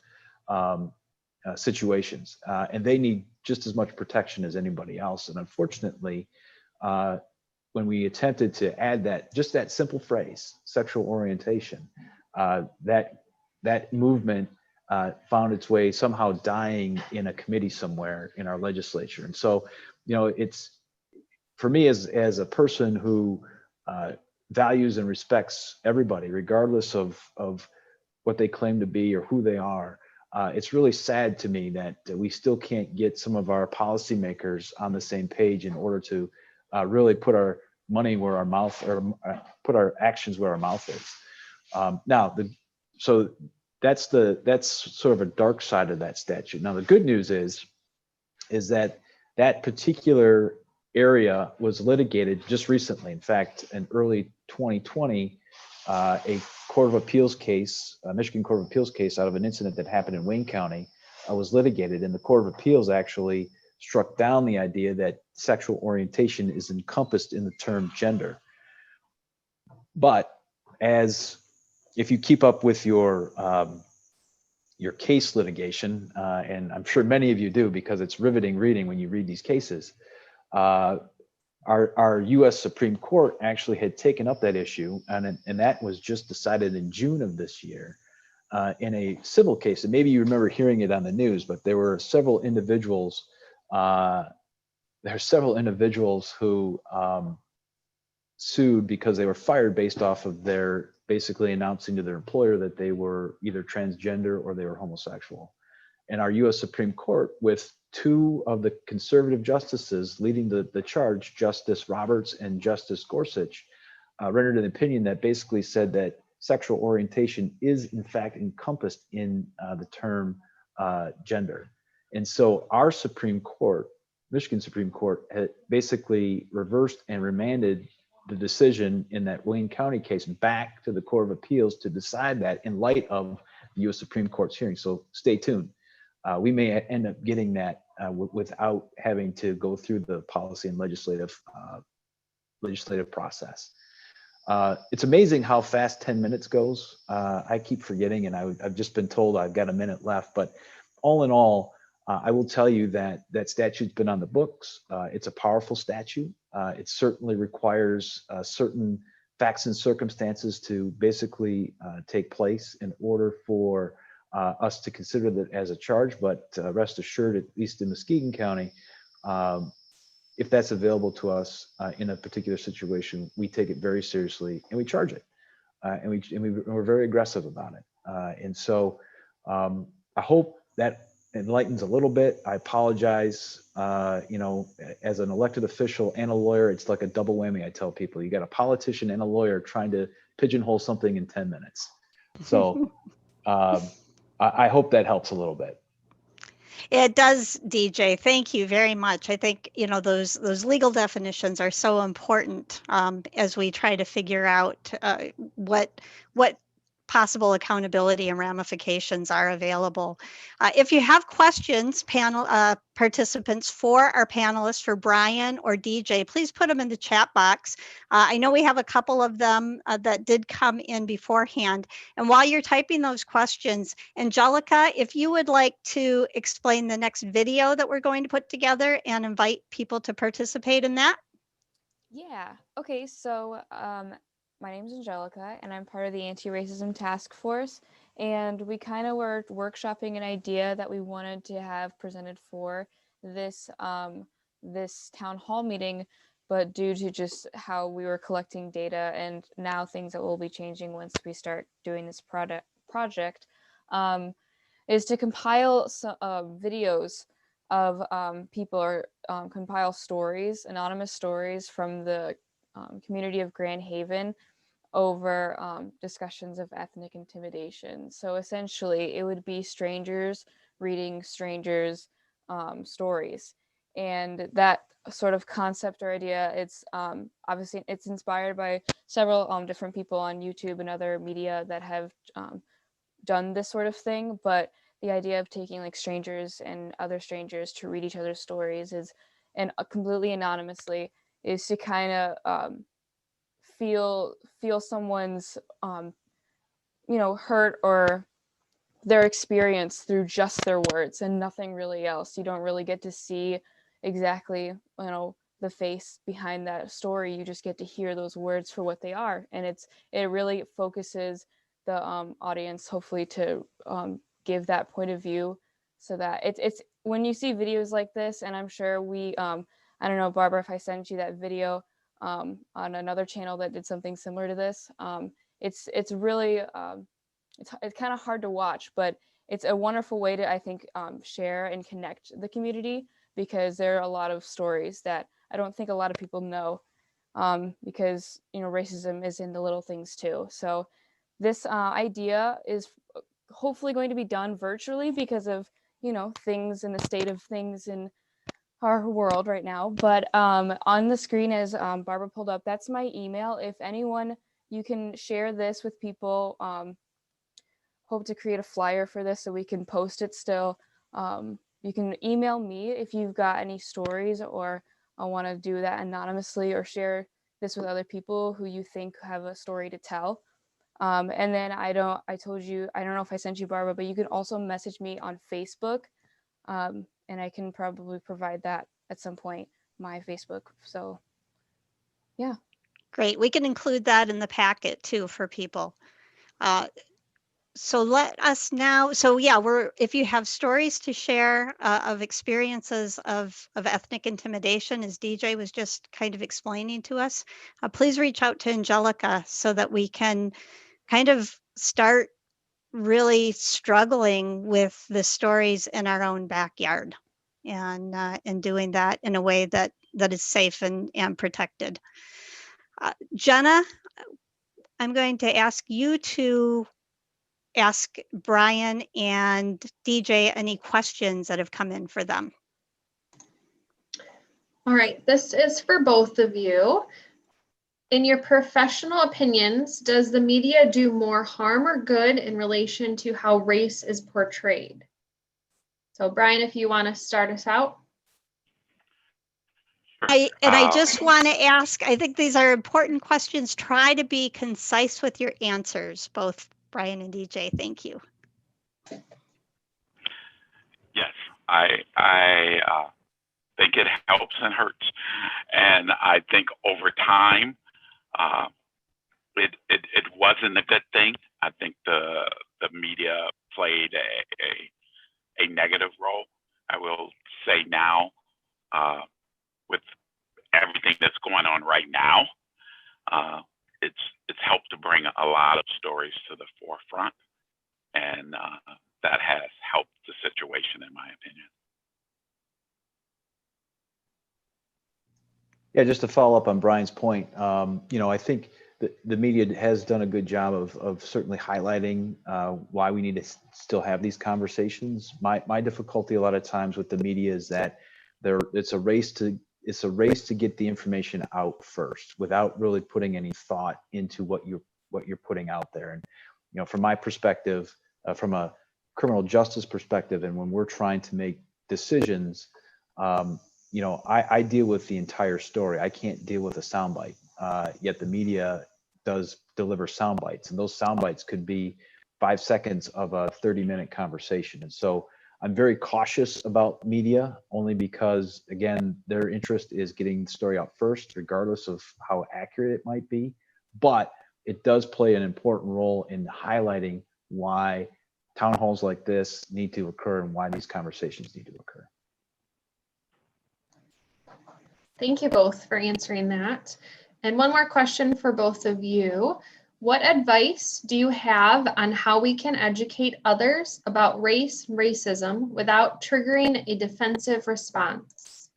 [SPEAKER 14] situations, and they need just as much protection as anybody else. And unfortunately, when we attempted to add that, just that simple phrase, sexual orientation, that movement found its way somehow dying in a committee somewhere in our legislature. And so, you know, it's for me as a person who values and respects everybody, regardless of what they claim to be or who they are. It's really sad to me that we still can't get some of our policymakers on the same page in order to really put our money where our mouth, or put our actions where our mouth is. Now, so that's sort of a dark side of that statute. Now, the good news is that particular area was litigated just recently. In fact, in early 2020, a Court of Appeals case, a Michigan Court of Appeals case out of an incident that happened in Wayne County was litigated, and the Court of Appeals actually struck down the idea that sexual orientation is encompassed in the term gender. But if you keep up with your case litigation, and I'm sure many of you do because it's riveting reading when you read these cases, our U.S. Supreme Court actually had taken up that issue, and that was just decided in June of this year in a civil case. And maybe you remember hearing it on the news, but there were several individuals. Who sued because they were fired based off of their basically announcing to their employer that they were either transgender or they were homosexual. And our U.S. Supreme Court, with two of the conservative justices leading the charge, Justice Roberts and Justice Gorsuch, rendered an opinion that basically said that sexual orientation is in fact encompassed in the term gender. And so our Supreme Court, Michigan Supreme Court, had basically reversed and remanded the decision in that Wayne County case back to the Court of Appeals to decide that in light of the U.S. Supreme Court's hearing. So stay tuned. We may end up getting that without having to go through the policy and legislative process. It's amazing how fast 10 minutes goes. I keep forgetting, and I've just been told I've got a minute left. But all in all, I will tell you that that statute's been on the books. It's a powerful statute. It certainly requires certain facts and circumstances to basically take place in order for us to consider that as a charge. But rest assured, at least in Muskegon County, if that's available to us in a particular situation, we take it very seriously and we charge it, and we're very aggressive about it. And so I hope that enlightens a little bit. I apologize. You know, as an elected official and a lawyer, it's like a double whammy. I tell people, you got a politician and a lawyer trying to pigeonhole something in 10 minutes. So I hope that helps a little bit.
[SPEAKER 1] It does, DJ. Thank you very much. I think, you know, those legal definitions are so important as we try to figure out what possible accountability and ramifications are available. If you have questions, panel participants, for our panelists, for Brian or DJ, please put them in the chat box. I know we have a couple of them that did come in beforehand. And while you're typing those questions, Angelica, if you would like to explain the next video that we're going to put together and invite people to participate in that.
[SPEAKER 15] Yeah. Okay. So my name is Angelica, and I'm part of the Anti-Racism Task Force. And we kind of were workshopping an idea that we wanted to have presented for this this town hall meeting, but due to just how we were collecting data and now things that will be changing once we start doing this project, is to compile some videos of people, or compile stories, anonymous stories from the community of Grand Haven over discussions of ethnic intimidation. So essentially it would be strangers reading strangers' stories. And that sort of concept or idea, it's obviously it's inspired by several different people on YouTube and other media that have done this sort of thing, but the idea of taking like strangers and other strangers to read each other's stories is, and completely anonymously, is to kind of feel someone's you know, hurt or their experience through just their words and nothing really else. You don't really get to see exactly, you know, the face behind that story. You just get to hear those words for what they are, and it really focuses the audience hopefully to give that point of view, so that it's when you see videos like this, and I'm sure we I don't know, Barbara, if I sent you that video on another channel that did something similar to this, it's really it's kind of hard to watch, but it's a wonderful way to, I think, share and connect the community, because there are a lot of stories that I don't think a lot of people know, because, you know, racism is in the little things too. So this idea is hopefully going to be done virtually because of, you know, things in the state of things in our world right now. But on the screen, as Barbara pulled up, that's my email. If anyone, you can share this with people. Hope to create a flyer for this so we can post it still. You can email me if you've got any stories, or I want to do that anonymously, or share this with other people who you think have a story to tell. And then I don't know if I sent you, Barbara, but you can also message me on Facebook, and I can probably provide that at some point, my Facebook. So yeah.
[SPEAKER 1] Great. We can include that in the packet too for people. So let us now, so yeah, if you have stories to share of experiences of ethnic intimidation, as DJ was just kind of explaining to us, please reach out to Angelica so that we can kind of start really struggling with the stories in our own backyard, and doing that in a way that is safe and protected. Jenna, I'm going to ask you to ask Brian and DJ any questions that have come in for them.
[SPEAKER 11] All right, this is for both of you. In your professional opinions, does the media do more harm or good in relation to how race is portrayed? So Brian, if you want to start us out.
[SPEAKER 1] I just want to ask, I think these are important questions. Try to be concise with your answers, both Brian and DJ. Thank you.
[SPEAKER 13] Yes, I think it helps and hurts, and I think over time, it wasn't a good thing. I think the media played a negative role. I will say now, with everything that's going on right now, it's helped to bring a lot of stories to the forefront, and that has helped the situation, in my opinion.
[SPEAKER 14] Yeah, just to follow up on Brian's point, you know, I think the media has done a good job of certainly highlighting why we need to still have these conversations. My difficulty a lot of times with the media is that it's a race to get the information out first without really putting any thought into what you're putting out there. And from my perspective, from a criminal justice perspective, and when we're trying to make decisions, I deal with the entire story. I can't deal with a soundbite. Yet the media does deliver sound bites, and those sound bites could be 5 seconds of a 30-minute conversation. And so I'm very cautious about media, only because, again, their interest is getting the story out first, regardless of how accurate it might be. But it does play an important role in highlighting why town halls like this need to occur and why these conversations need to occur.
[SPEAKER 11] Thank you both for answering that. And one more question for both of you. What advice do you have on how we can educate others about race and racism without triggering a defensive response?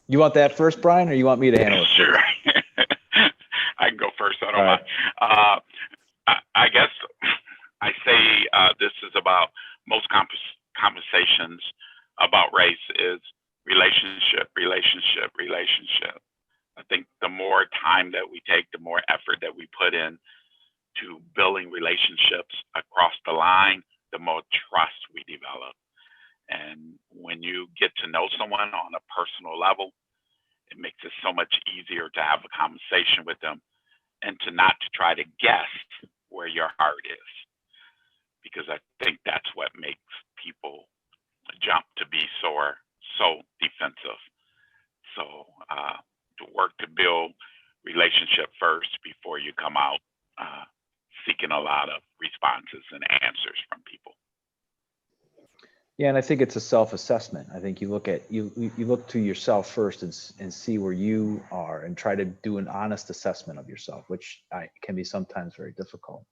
[SPEAKER 14] You want that first, Brian, or you want me to handle it?
[SPEAKER 13] Sure. I can go first. I don't mind. I guess I say this is about most conversations about race is relationship. I think the more time that we take, the more effort that we put in to building relationships across the line, the more trust we develop. And when you get to know someone on a personal level, it makes it so much easier to have a conversation with them and to not to try to guess where your heart is. Because I think that's what makes people jump to be so defensive. So to work to build relationship first before you come out seeking a lot of responses and answers from people.
[SPEAKER 14] Yeah, and I think it's a self-assessment. I think you look to yourself first and see where you are and try to do an honest assessment of yourself, which can be sometimes very difficult.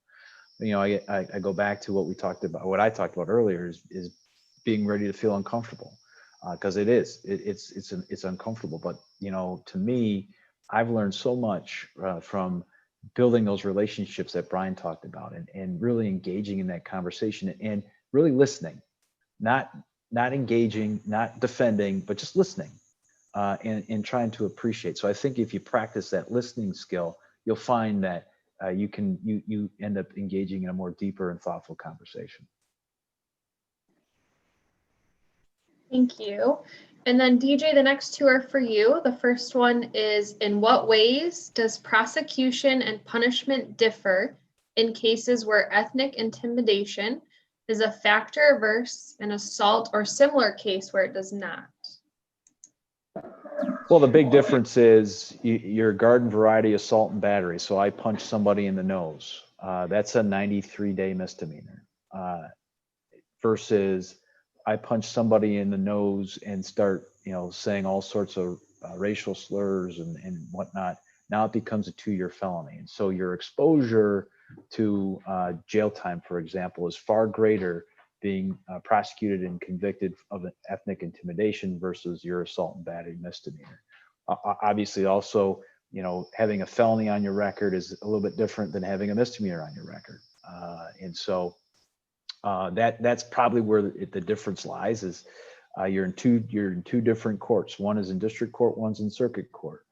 [SPEAKER 14] I go back to what I talked about earlier is being ready to feel uncomfortable, because it's uncomfortable. But to me, I've learned so much from building those relationships that Brian talked about, and really engaging in that conversation and really listening, not engaging, not defending, but just listening, and trying to appreciate. So I think if you practice that listening skill, you'll find that you end up engaging in a more deeper and thoughtful conversation.
[SPEAKER 11] Thank you. And then DJ, the next two are for you. The first one is, in what ways does prosecution and punishment differ in cases where ethnic intimidation is a factor versus an assault or similar case where it does not?
[SPEAKER 14] Well, the big difference is your garden variety assault and battery. So I punch somebody in the nose. That's a 93-day misdemeanor. Versus I punch somebody in the nose and start, saying all sorts of racial slurs and whatnot. Now it becomes a 2-year felony. And so your exposure to jail time, for example, is far greater being prosecuted and convicted of an ethnic intimidation versus your assault and battery misdemeanor. Obviously, also, having a felony on your record is a little bit different than having a misdemeanor on your record. And so that's probably where the difference lies. Is you're in two different courts. One is in district court, one's in circuit court.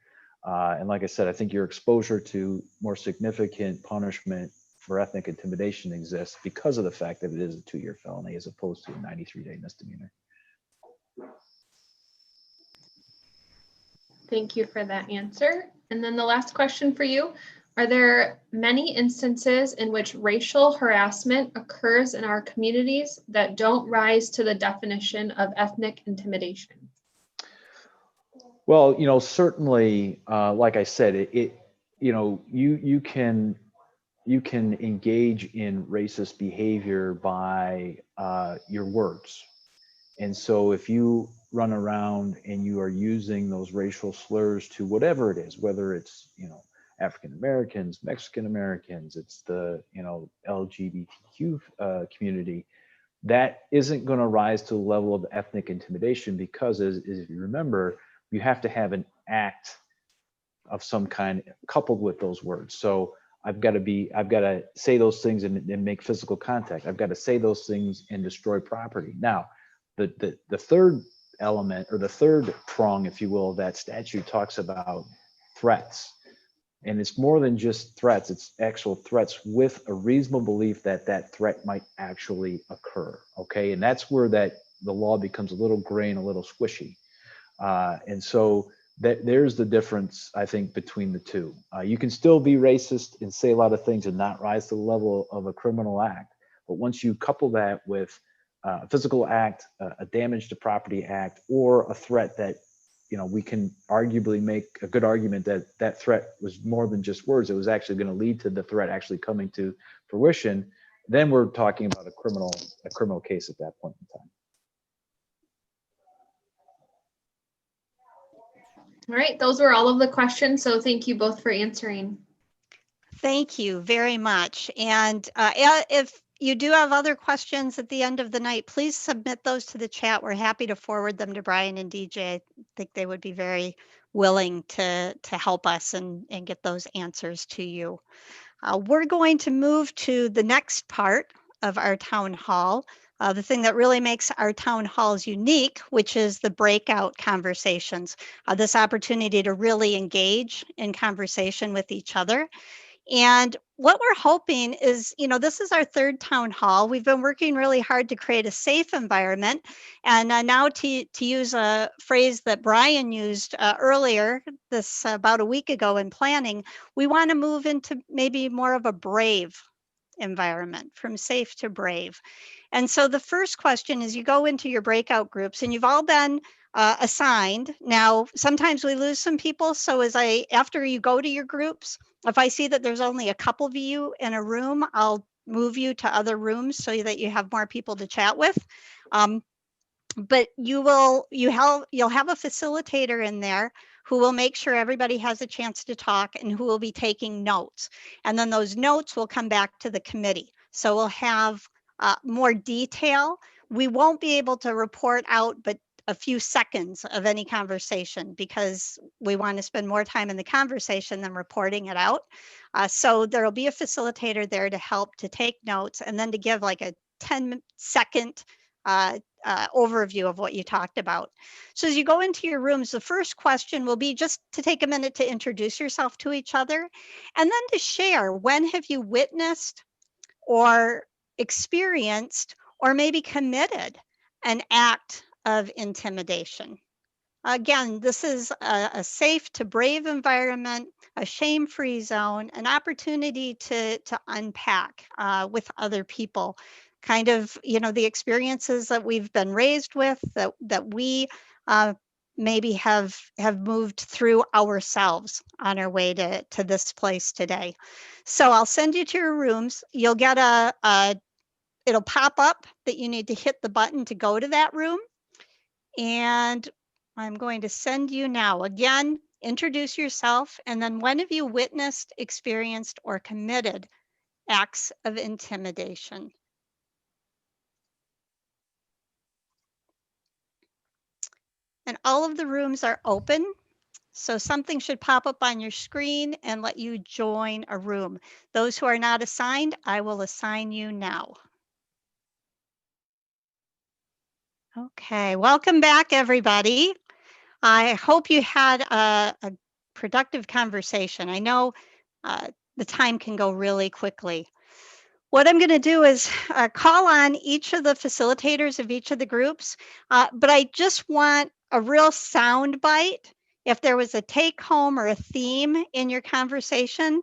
[SPEAKER 14] And like I said, I think your exposure to more significant punishment for ethnic intimidation exists because of the fact that it is a 2-year felony as opposed to a 93-day misdemeanor.
[SPEAKER 11] Thank you for that answer. And then the last question for you, are there many instances in which racial harassment occurs in our communities that don't rise to the definition of ethnic intimidation?
[SPEAKER 14] Well, certainly, like I said, you can engage in racist behavior by your words. And so if you run around and you are using those racial slurs to whatever it is, whether it's, African Americans, Mexican Americans, it's the, LGBTQ community, that isn't going to rise to the level of ethnic intimidation, because as if you remember, you have to have an act of some kind coupled with those words. So I've got to say those things and make physical contact. I've got to say those things and destroy property. Now, the third element, or the third prong, if you will, of that statute talks about threats. And it's more than just threats, it's actual threats with a reasonable belief that that threat might actually occur, okay? And that's where the law becomes a little gray and a little squishy. And so there's the difference, I think, between the two. You can still be racist and say a lot of things and not rise to the level of a criminal act. But once you couple that with a physical act, a damage to property act, or a threat that, we can arguably make a good argument that that threat was more than just words, it was actually going to lead to the threat actually coming to fruition, then we're talking about a criminal case at that point in time.
[SPEAKER 11] All right, those were all of the questions, so thank you both for answering.
[SPEAKER 1] Thank you very much. And if you do have other questions at the end of the night, please submit those to the chat. We're happy to forward them to Brian and DJ. I think they would be very willing to help us and get those answers to you. We're going to move to the next part of our town hall, the thing that really makes our town halls unique, which is the breakout conversations, this opportunity to really engage in conversation with each other. And what we're hoping is, this is our third town hall. We've been working really hard to create a safe environment. And now to use a phrase that Brian used earlier, this about a week ago in planning, we want to move into maybe more of a brave environment, from safe to brave. And so the first question is, you go into your breakout groups and you've all been assigned. Now, sometimes we lose some people. So after you go to your groups, if I see that there's only a couple of you in a room, I'll move you to other rooms so that you have more people to chat with. But you'll have a facilitator in there who will make sure everybody has a chance to talk and who will be taking notes. And then those notes will come back to the committee. So we'll have more detail. We won't be able to report out, but a few seconds of any conversation, because we want to spend more time in the conversation than reporting it out. So there'll be a facilitator there to help to take notes and then to give like a 10-second overview of what you talked about. So as you go into your rooms, the first question will be just to take a minute to introduce yourself to each other, and then to share, when have you witnessed or experienced or maybe committed an act of intimidation? Again, this is a safe to brave environment, a shame-free zone, an opportunity to unpack with other people, kind of, the experiences that we've been raised with, that we maybe have moved through ourselves on our way to this place today. So I'll send you to your rooms. You'll get it'll pop up that you need to hit the button to go to that room. And I'm going to send you now. Again, introduce yourself, and then when have you witnessed, experienced, or committed acts of intimidation? And all of the rooms are open, so something should pop up on your screen and let you join a room. Those who are not assigned, I will assign you now. Okay, welcome back, everybody. I hope you had a productive conversation. I know the time can go really quickly. What I'm going to do is call on each of the facilitators of each of the groups, but I just want a real sound bite. If there was a take home or a theme in your conversation,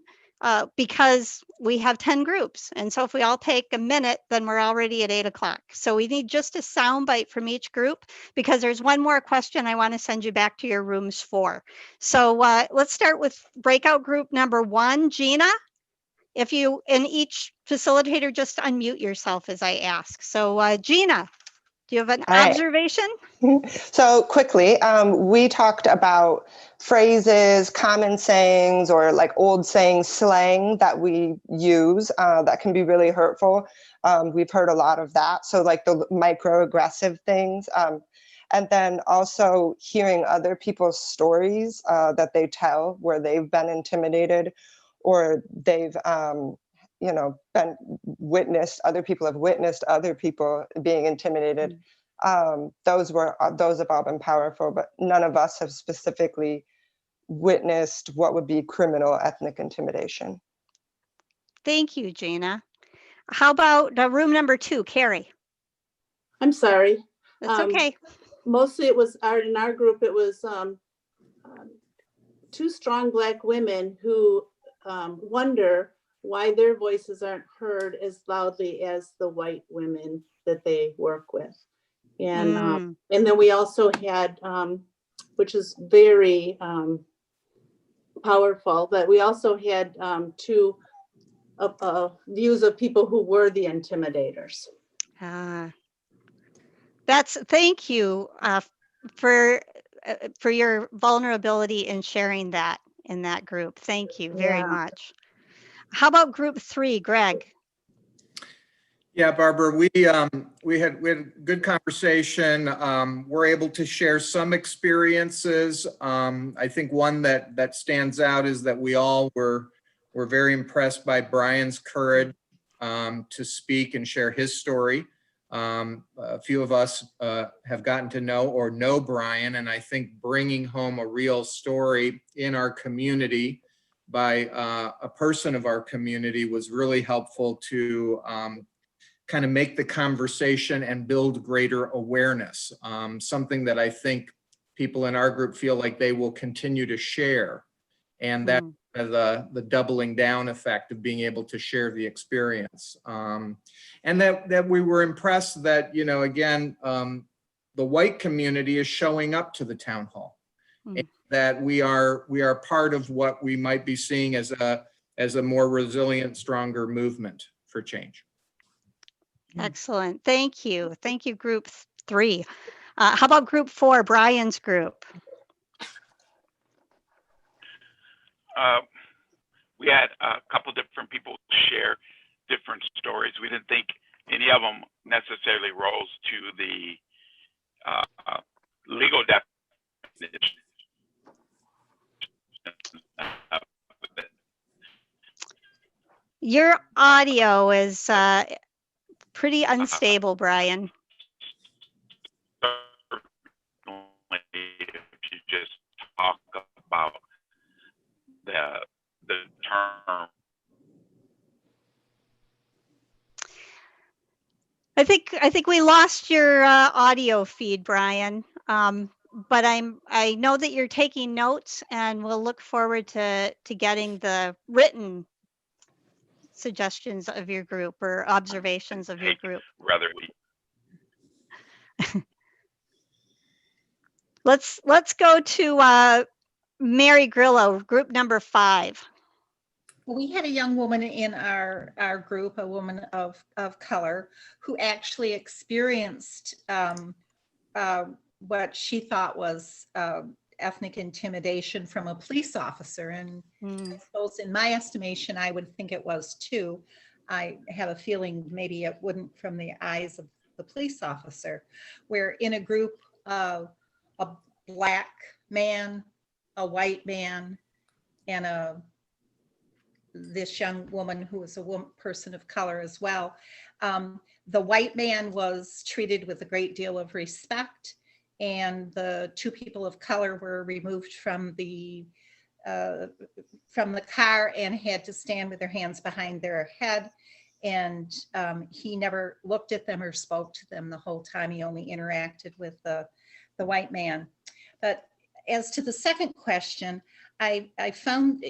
[SPEAKER 1] because we have 10 groups. And so if we all take a minute, then we're already at 8 o'clock. So we need just a sound bite from each group, because there's one more question I want to send you back to your rooms for. So let's start with breakout group number 1, Gina. If you, in each facilitator, just unmute yourself as I ask. So Gina, Do you have an
[SPEAKER 16] right.
[SPEAKER 1] observation?
[SPEAKER 16] So quickly, we talked about phrases, common sayings, or like old saying slang that we use that can be really hurtful. We've heard a lot of that. So like the microaggressive things. And then also hearing other people's stories that they tell where they've been intimidated or they've, you know, been witnessed, other people have witnessed other people being intimidated. Those have all been powerful, but none of us have specifically witnessed what would be criminal ethnic intimidation.
[SPEAKER 1] Thank you, Gina. How about room number 2, Carrie?
[SPEAKER 2] I'm sorry.
[SPEAKER 1] That's okay.
[SPEAKER 2] Mostly it was in our group, it was 2 strong Black women who wonder why their voices aren't heard as loudly as the white women that they work with. And then we also had, which is very powerful, but we also had 2 views of people who were the intimidators.
[SPEAKER 1] Thank you for your vulnerability in sharing that in that group. Thank you very much. How about group 3, Greg?
[SPEAKER 17] Yeah, Barbara, we had good conversation. We're able to share some experiences. I think one that stands out is that we all were very impressed by Brian's courage to speak and share his story. A few of us have gotten to know Brian, and I think bringing home a real story in our community by a person of our community was really helpful to kind of make the conversation and build greater awareness. Something that I think people in our group feel like they will continue to share. And that's the doubling down effect of being able to share the experience. And that we were impressed that, you know, again, the white community is showing up to the town hall. And that we are part of what we might be seeing as a more resilient, stronger movement for change.
[SPEAKER 1] Excellent. Thank you. Thank you, group 3. How about group 4, Brian's group?
[SPEAKER 13] We had a couple different people share different stories. We didn't think any of them necessarily rose to the legal definition.
[SPEAKER 1] Your audio is pretty unstable, Brian.
[SPEAKER 13] If you just talk about the term.
[SPEAKER 1] I think we lost your audio feed, Brian. But I know that you're taking notes, and we'll look forward to getting the written suggestions of your group or observations of your group.
[SPEAKER 13] Rather,
[SPEAKER 1] let's go to Mary Grillo, group number 5.
[SPEAKER 18] We had a young woman in our group, a woman of color, who actually experienced what she thought was ethnic intimidation from a police officer. And I suppose in my estimation, I would think it was too. I have a feeling maybe it wouldn't from the eyes of the police officer, where in a group of a Black man, a white man, and this young woman who was a person of color as well. The white man was treated with a great deal of respect, and the 2 people of color were removed from the car and had to stand with their hands behind their head. And he never looked at them or spoke to them the whole time. He only interacted with the white man. But as to the second question, I found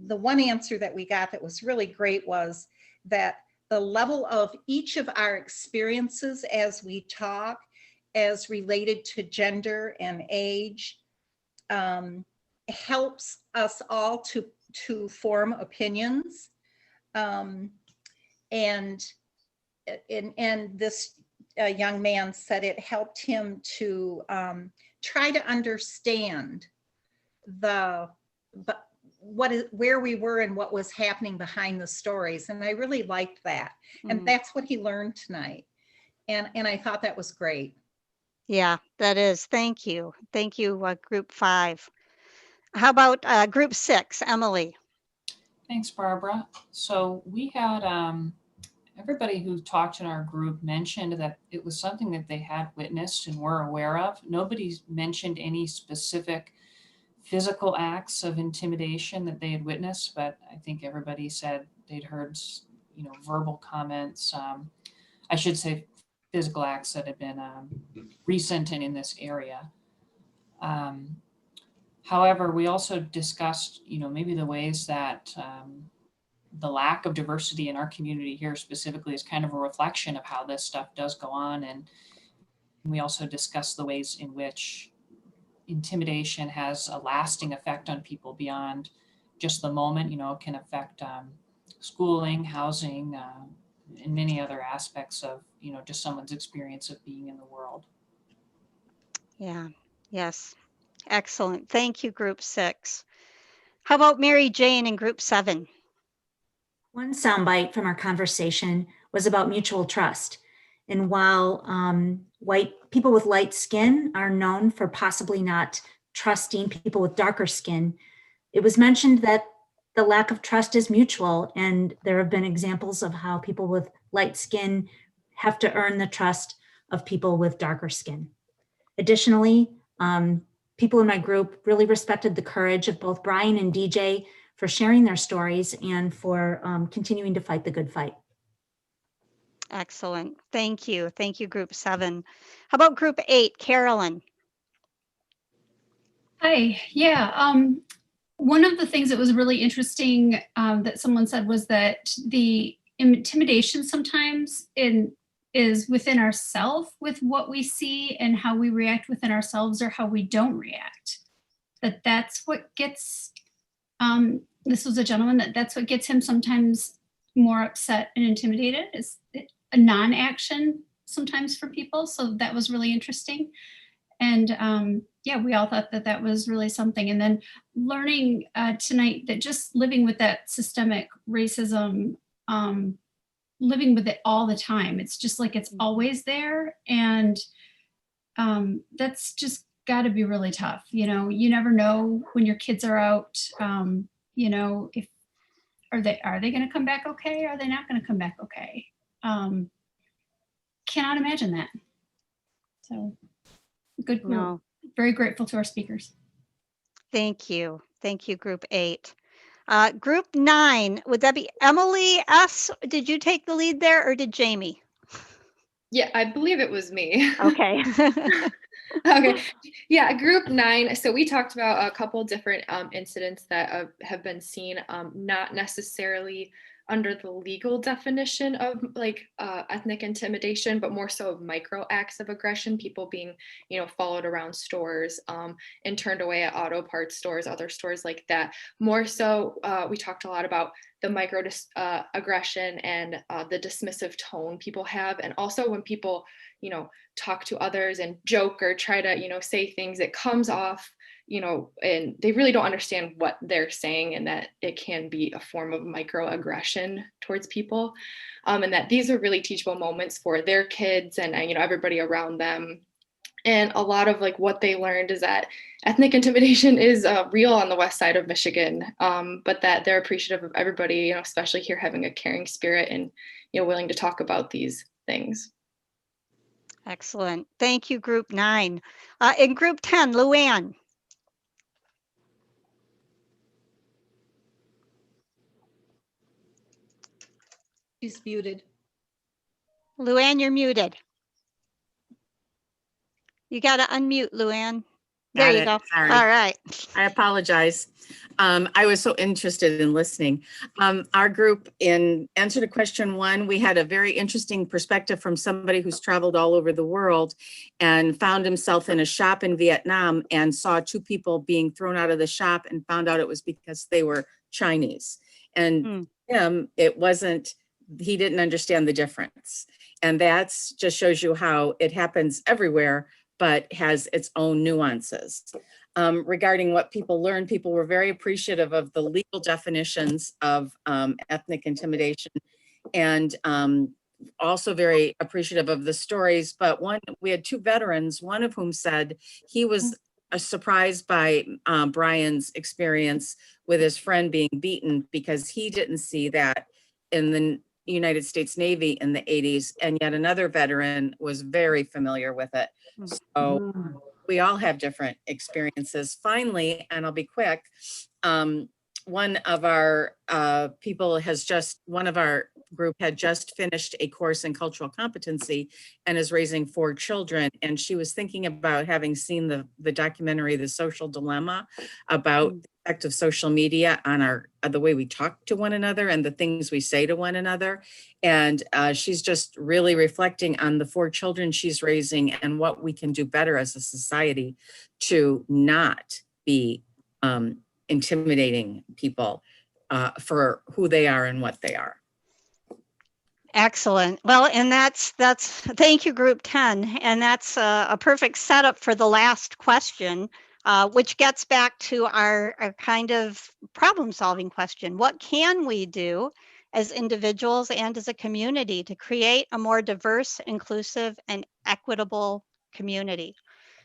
[SPEAKER 18] the one answer that we got that was really great was that the level of each of our experiences as we talk, as related to gender and age, helps us all to form opinions. And this young man said it helped him to try to understand where we were and what was happening behind the stories. And I really liked that. And that's what he learned tonight. And I thought that was great.
[SPEAKER 1] Yeah, that is. Thank you. Thank you, group 5. How about group 6, Emily?
[SPEAKER 19] Thanks, Barbara. So we had everybody who talked in our group mentioned that it was something that they had witnessed and were aware of. Nobody's mentioned any specific physical acts of intimidation that they had witnessed, but I think everybody said they'd heard, verbal comments. I should say physical acts that had been recent and in this area. However, we also discussed, maybe the ways that the lack of diversity in our community here specifically is kind of a reflection of how this stuff does go on. And we also discussed the ways in which intimidation has a lasting effect on people beyond just the moment. It can affect schooling, housing, and many other aspects of, just someone's experience of being in the world.
[SPEAKER 1] Yeah, yes. Excellent. Thank you, group 6. How about Mary Jane in group 7?
[SPEAKER 20] One soundbite from our conversation was about mutual trust. And while people with light skin are known for possibly not trusting people with darker skin, it was mentioned that the lack of trust is mutual. And there have been examples of how people with light skin have to earn the trust of people with darker skin. Additionally, people in my group really respected the courage of both Brian and DJ for sharing their stories and for continuing to fight the good fight.
[SPEAKER 1] Excellent. Thank you. Thank you, group 7. How about group 8, Carolyn?
[SPEAKER 21] Hi. Yeah. One of the things that was really interesting that someone said was that the intimidation sometimes is within ourselves with what we see and how we react within ourselves or how we don't react. That's what gets, this was a gentleman, that's what gets him sometimes more upset and intimidated, is a non-action sometimes for people. So that was really interesting. And yeah, we all thought that that was really something. And then learning tonight that just living with that systemic racism, living with it all the time, it's just like it's always there. And that's just got to be really tough. You never know when your kids are out, if are they going to come back okay? Are they not going to come back okay? Cannot imagine that. So good group. No. Very grateful to our speakers.
[SPEAKER 1] Thank you. Thank you, group 8. Group 9, would that be Emily S? Did you take the lead there or did Jamie?
[SPEAKER 11] Yeah, I believe it was me.
[SPEAKER 1] Okay.
[SPEAKER 11] Okay. Yeah, group 9. So we talked about a couple different incidents that have been seen, not necessarily under the legal definition of ethnic intimidation, but more so of micro acts of aggression, people being, followed around stores and turned away at auto parts stores, other stores like that. More so, we talked a lot about the micro aggression and the dismissive tone people have. And also when people, talk to others and joke or try to, say things, it comes off, and they really don't understand what they're saying, and that it can be a form of microaggression towards people. And that these are really teachable moments for their kids and, everybody around them. And a lot of what they learned is that ethnic intimidation is real on the west side of Michigan, but that they're appreciative of everybody, especially here, having a caring spirit and, willing to talk about these things.
[SPEAKER 1] Excellent. Thank you, group 9. In group 10, Luann.
[SPEAKER 18] She's muted.
[SPEAKER 1] Luann, you're muted. You got to unmute, Luann. There you go.
[SPEAKER 22] Sorry.
[SPEAKER 1] All right.
[SPEAKER 22] I apologize. I was so interested in listening. Our group, in answer to question 1, we had a very interesting perspective from somebody who's traveled all over the world and found himself in a shop in Vietnam and saw 2 people being thrown out of the shop and found out it was because they were Chinese. And him, it wasn't, he didn't understand the difference. And that's just shows you how it happens everywhere, but has its own nuances. Regarding what people learned, people were very appreciative of the legal definitions of ethnic intimidation, and also very appreciative of the stories. But we had two veterans, one of whom said he was surprised by Brian's experience with his friend being beaten, because he didn't see that in the United States Navy in the 80s, and yet another veteran was very familiar with it. So we all have different experiences. Finally, and I'll be quick, one of our one of our group had just finished a course in cultural competency and is raising 4 children. And she was thinking about, having seen the documentary, The Social Dilemma, about the effect of social media on the way we talk to one another and the things we say to one another. And she's just really reflecting on the 4 children she's raising and what we can do better as a society to not be intimidating people for who they are and what they are.
[SPEAKER 1] Excellent. Well, and that's thank you, Group 10. And that's a perfect setup for the last question, which gets back to our kind of problem-solving question. What can we do as individuals and as a community to create a more diverse, inclusive, and equitable community?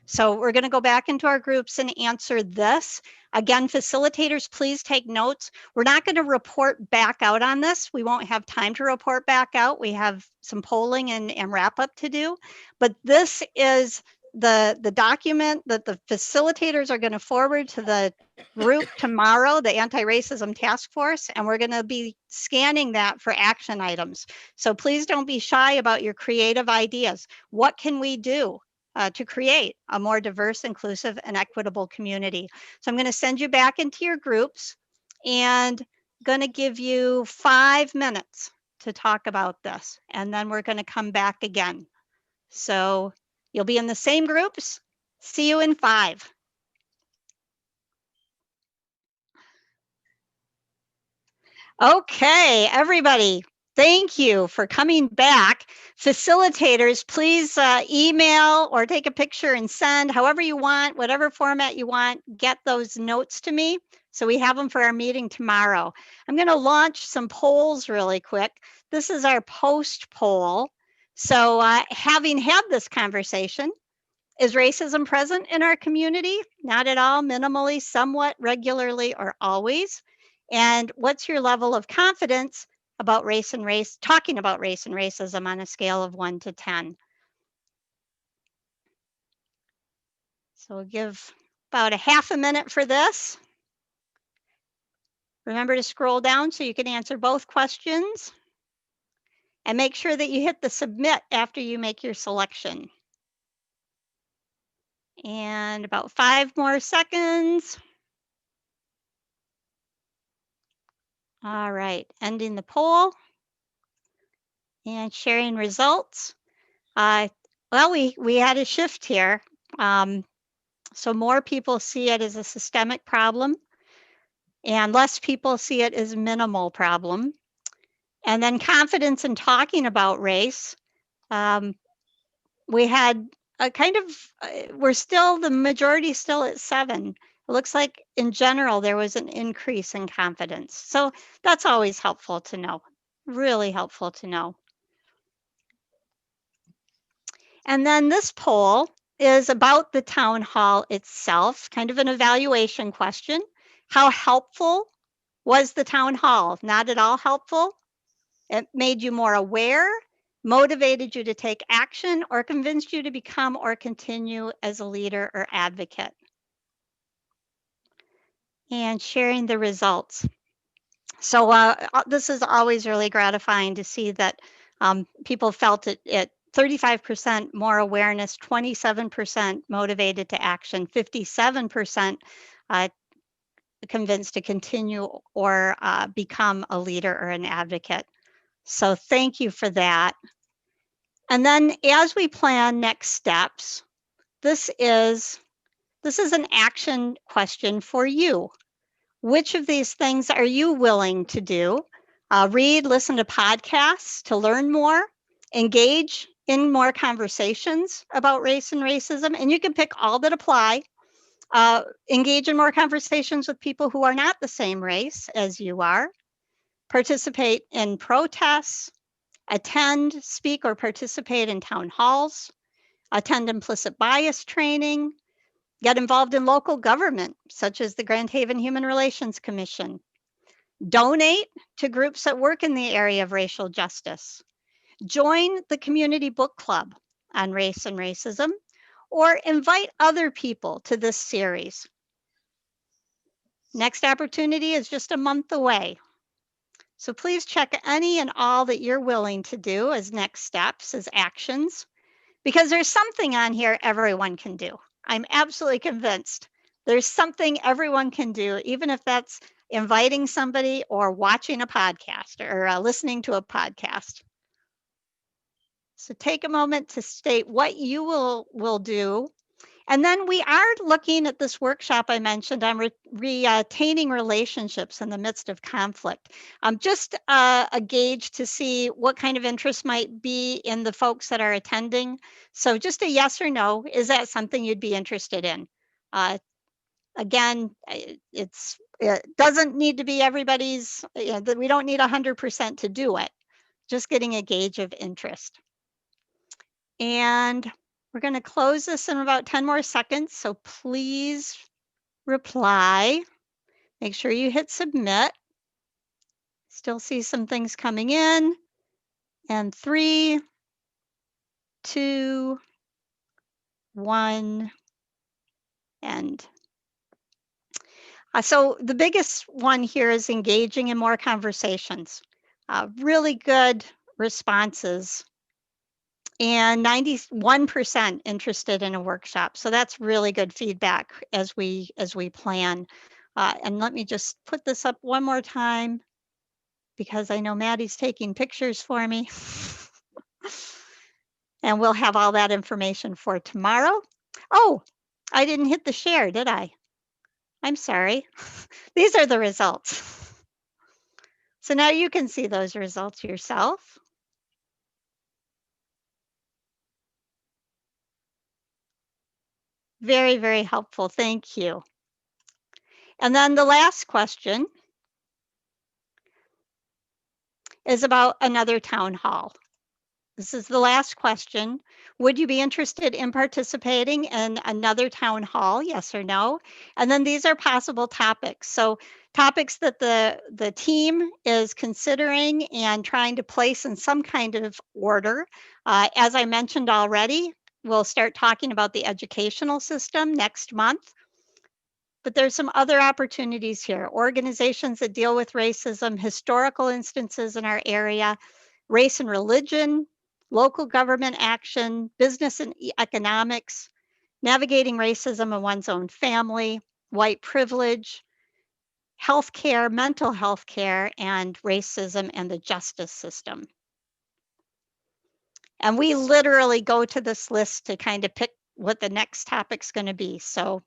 [SPEAKER 1] So we're going to go back into our groups and answer this. Again, facilitators, please take notes. We're not going to report back out on this. We won't have time to report back out. We have some polling and wrap up to do. But this is the document that the facilitators are going to forward to the group tomorrow, the Anti-Racism Task Force, and we're going to be scanning that for action items. So please don't be shy about your creative ideas. What can we do to create a more diverse, inclusive, and equitable community? So I'm going to send you back into your groups and going to give you 5 minutes to talk about this. And then we're going to come back again. So you'll be in the same groups. See you in 5. Okay, everybody. Thank you for coming back. Facilitators, please email or take a picture and send however you want, whatever format you want, get those notes to me so we have them for our meeting tomorrow. I'm going to launch some polls really quick. This is our post poll. So having had this conversation, is racism present in our community? Not at all, minimally, somewhat, regularly, or always. And what's your level of confidence about talking about race and racism on a scale of 1 to 10? So we'll give about a half a minute for this. Remember to scroll down so you can answer both questions. And make sure that you hit the submit after you make your selection. And about 5 more seconds. All right, ending the poll and sharing results. Well, we had a shift here. So more people see it as a systemic problem and less people see it as a minimal problem. And then confidence in talking about race. We had a kind of, the majority still at 7. It looks like in general, there was an increase in confidence. So that's always helpful to know, really helpful to know. And then this poll is about the town hall itself, kind of an evaluation question. How helpful was the town hall? Not at all helpful. It made you more aware, motivated you to take action, or convinced you to become or continue as a leader or advocate. And sharing the results. So this is always really gratifying to see that people felt it 35% more awareness, 27% motivated to action, 57% convinced to continue or become a leader or an advocate. So thank you for that. And then as we plan next steps, this is an action question for you. Which of these things are you willing to do? Read, listen to podcasts to learn more, Engage in more conversations about race and racism, and you can pick all that apply. Engage in more conversations with people who are not the same race as you are. Participate in protests. Attend, speak, or participate in town halls. Attend implicit bias training. Get involved in local government, such as the Grand Haven Human Relations Commission. Donate to groups that work in the area of racial justice. Join the community book club on race and racism, or invite other people to this series. Next opportunity is just a month away. So please check any and all that you're willing to do as next steps, as actions, because there's something on here everyone can do. I'm absolutely convinced there's something everyone can do, even if that's inviting somebody or watching a podcast or listening to a podcast. So take a moment to state what you will do. And then we are looking at this workshop I mentioned on retaining relationships in the midst of conflict. Just a gauge to see what kind of interest might be in the folks that are attending. So just a yes or no, is that something you'd be interested in? Again, it doesn't need to be everybody's, we don't need 100% to do it, just getting a gauge of interest. And we're going to close this in about 10 more seconds. So please reply. Make sure you hit submit. Still see some things coming in. And 3, 2, 1, end. So the biggest one here is engaging in more conversations. Really good responses. And 91% interested in a workshop. So that's really good feedback as we plan. And let me just put this up one more time because I know Maddie's taking pictures for me. And we'll have all that information for tomorrow. Oh, I didn't hit the share, did I? I'm sorry. These are the results. So now you can see those results yourself. Very, very helpful. Thank you. And then the last question is about another town hall. This is the last question. Would you be interested in participating in another town hall? Yes or no? And then these are possible topics. So topics that the team is considering and trying to place in some kind of order. As I mentioned already, we'll start talking about the educational system next month. But there's some other opportunities here. Organizations that deal with racism, historical instances in our area, race and religion, local government action, business and economics, navigating racism in one's own family, white privilege, healthcare, mental health care, and racism and the justice system. And we literally go to this list to kind of pick what the next topic's going to be. So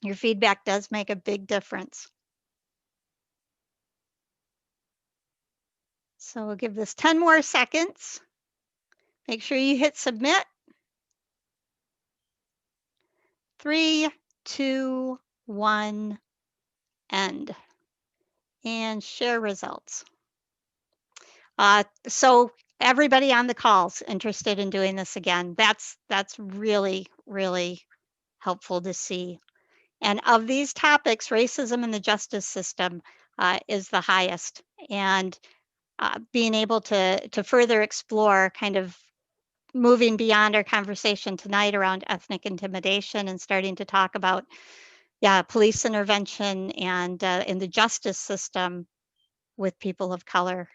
[SPEAKER 1] your feedback does make a big difference. So we'll give this 10 more seconds. Make sure you hit submit. 3, 2, 1, end. And share results. So everybody on the call's interested in doing this again. That's really, really helpful to see. And of these topics, racism in the justice system is the highest. And being able to further explore kind of moving beyond our conversation tonight around ethnic intimidation and starting to talk about, police intervention and in the justice system with people of color,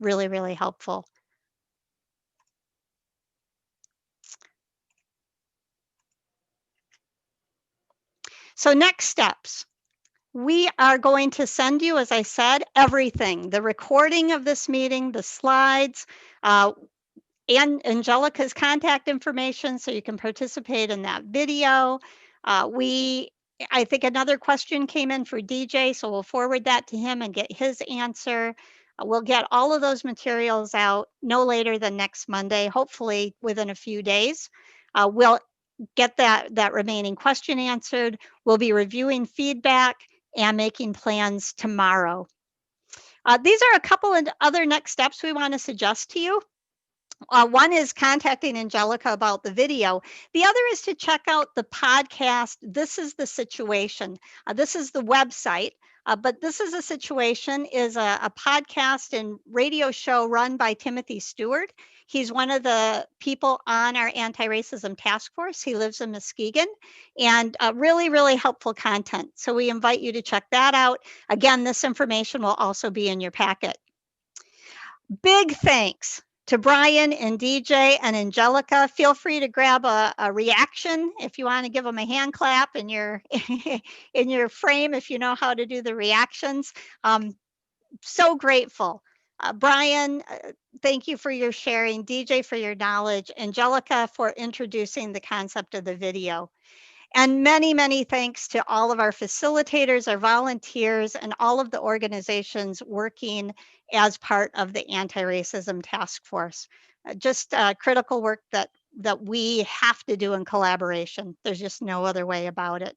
[SPEAKER 1] really, really helpful. So next steps. We are going to send you, as I said, everything, the recording of this meeting, the slides, and Angelica's contact information so you can participate in that video. I think another question came in for DJ, so we'll forward that to him and get his answer. We'll get all of those materials out no later than next Monday, hopefully within a few days. We'll get that remaining question answered. We'll be reviewing feedback and making plans tomorrow. These are a couple of other next steps we want to suggest to you. One is contacting Angelica about the video. The other is to check out the podcast. This is the situation. This is the website. But This is a Situation is a podcast and radio show run by Timothy Stewart. He's one of the people on our anti-racism task force. He lives in Muskegon, and really, really helpful content. So we invite you to check that out. Again, this information will also be in your packet. Big thanks to Brian and DJ and Angelica. Feel free to grab a reaction if you want to give them a hand clap in your in your frame if you know how to do the reactions. So grateful. Brian, thank you for your sharing. DJ for your knowledge. Angelica for introducing the concept of the video. And many, many thanks to all of our facilitators, our volunteers, and all of the organizations working as part of the Anti-Racism Task Force. Just critical work that we have to do in collaboration. There's just no other way about it.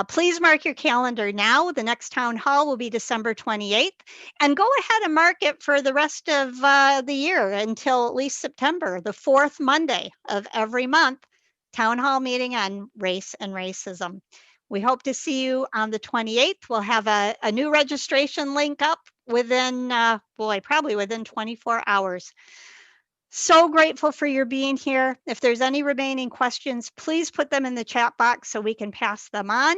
[SPEAKER 1] Please mark your calendar now. The next town hall will be December 28th. And go ahead and mark it for the rest of the year until at least September, the fourth Monday of every month. Town hall meeting on race and racism. We hope to see you on the 28th. We'll have a new registration link up within, probably within 24 hours. So grateful for your being here. If there's any remaining questions, please put them in the chat box so we can pass them on.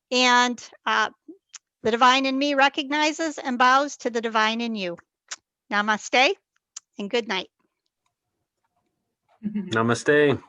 [SPEAKER 1] And the divine in me recognizes and bows to the divine in you. Namaste and good night.
[SPEAKER 3] Namaste.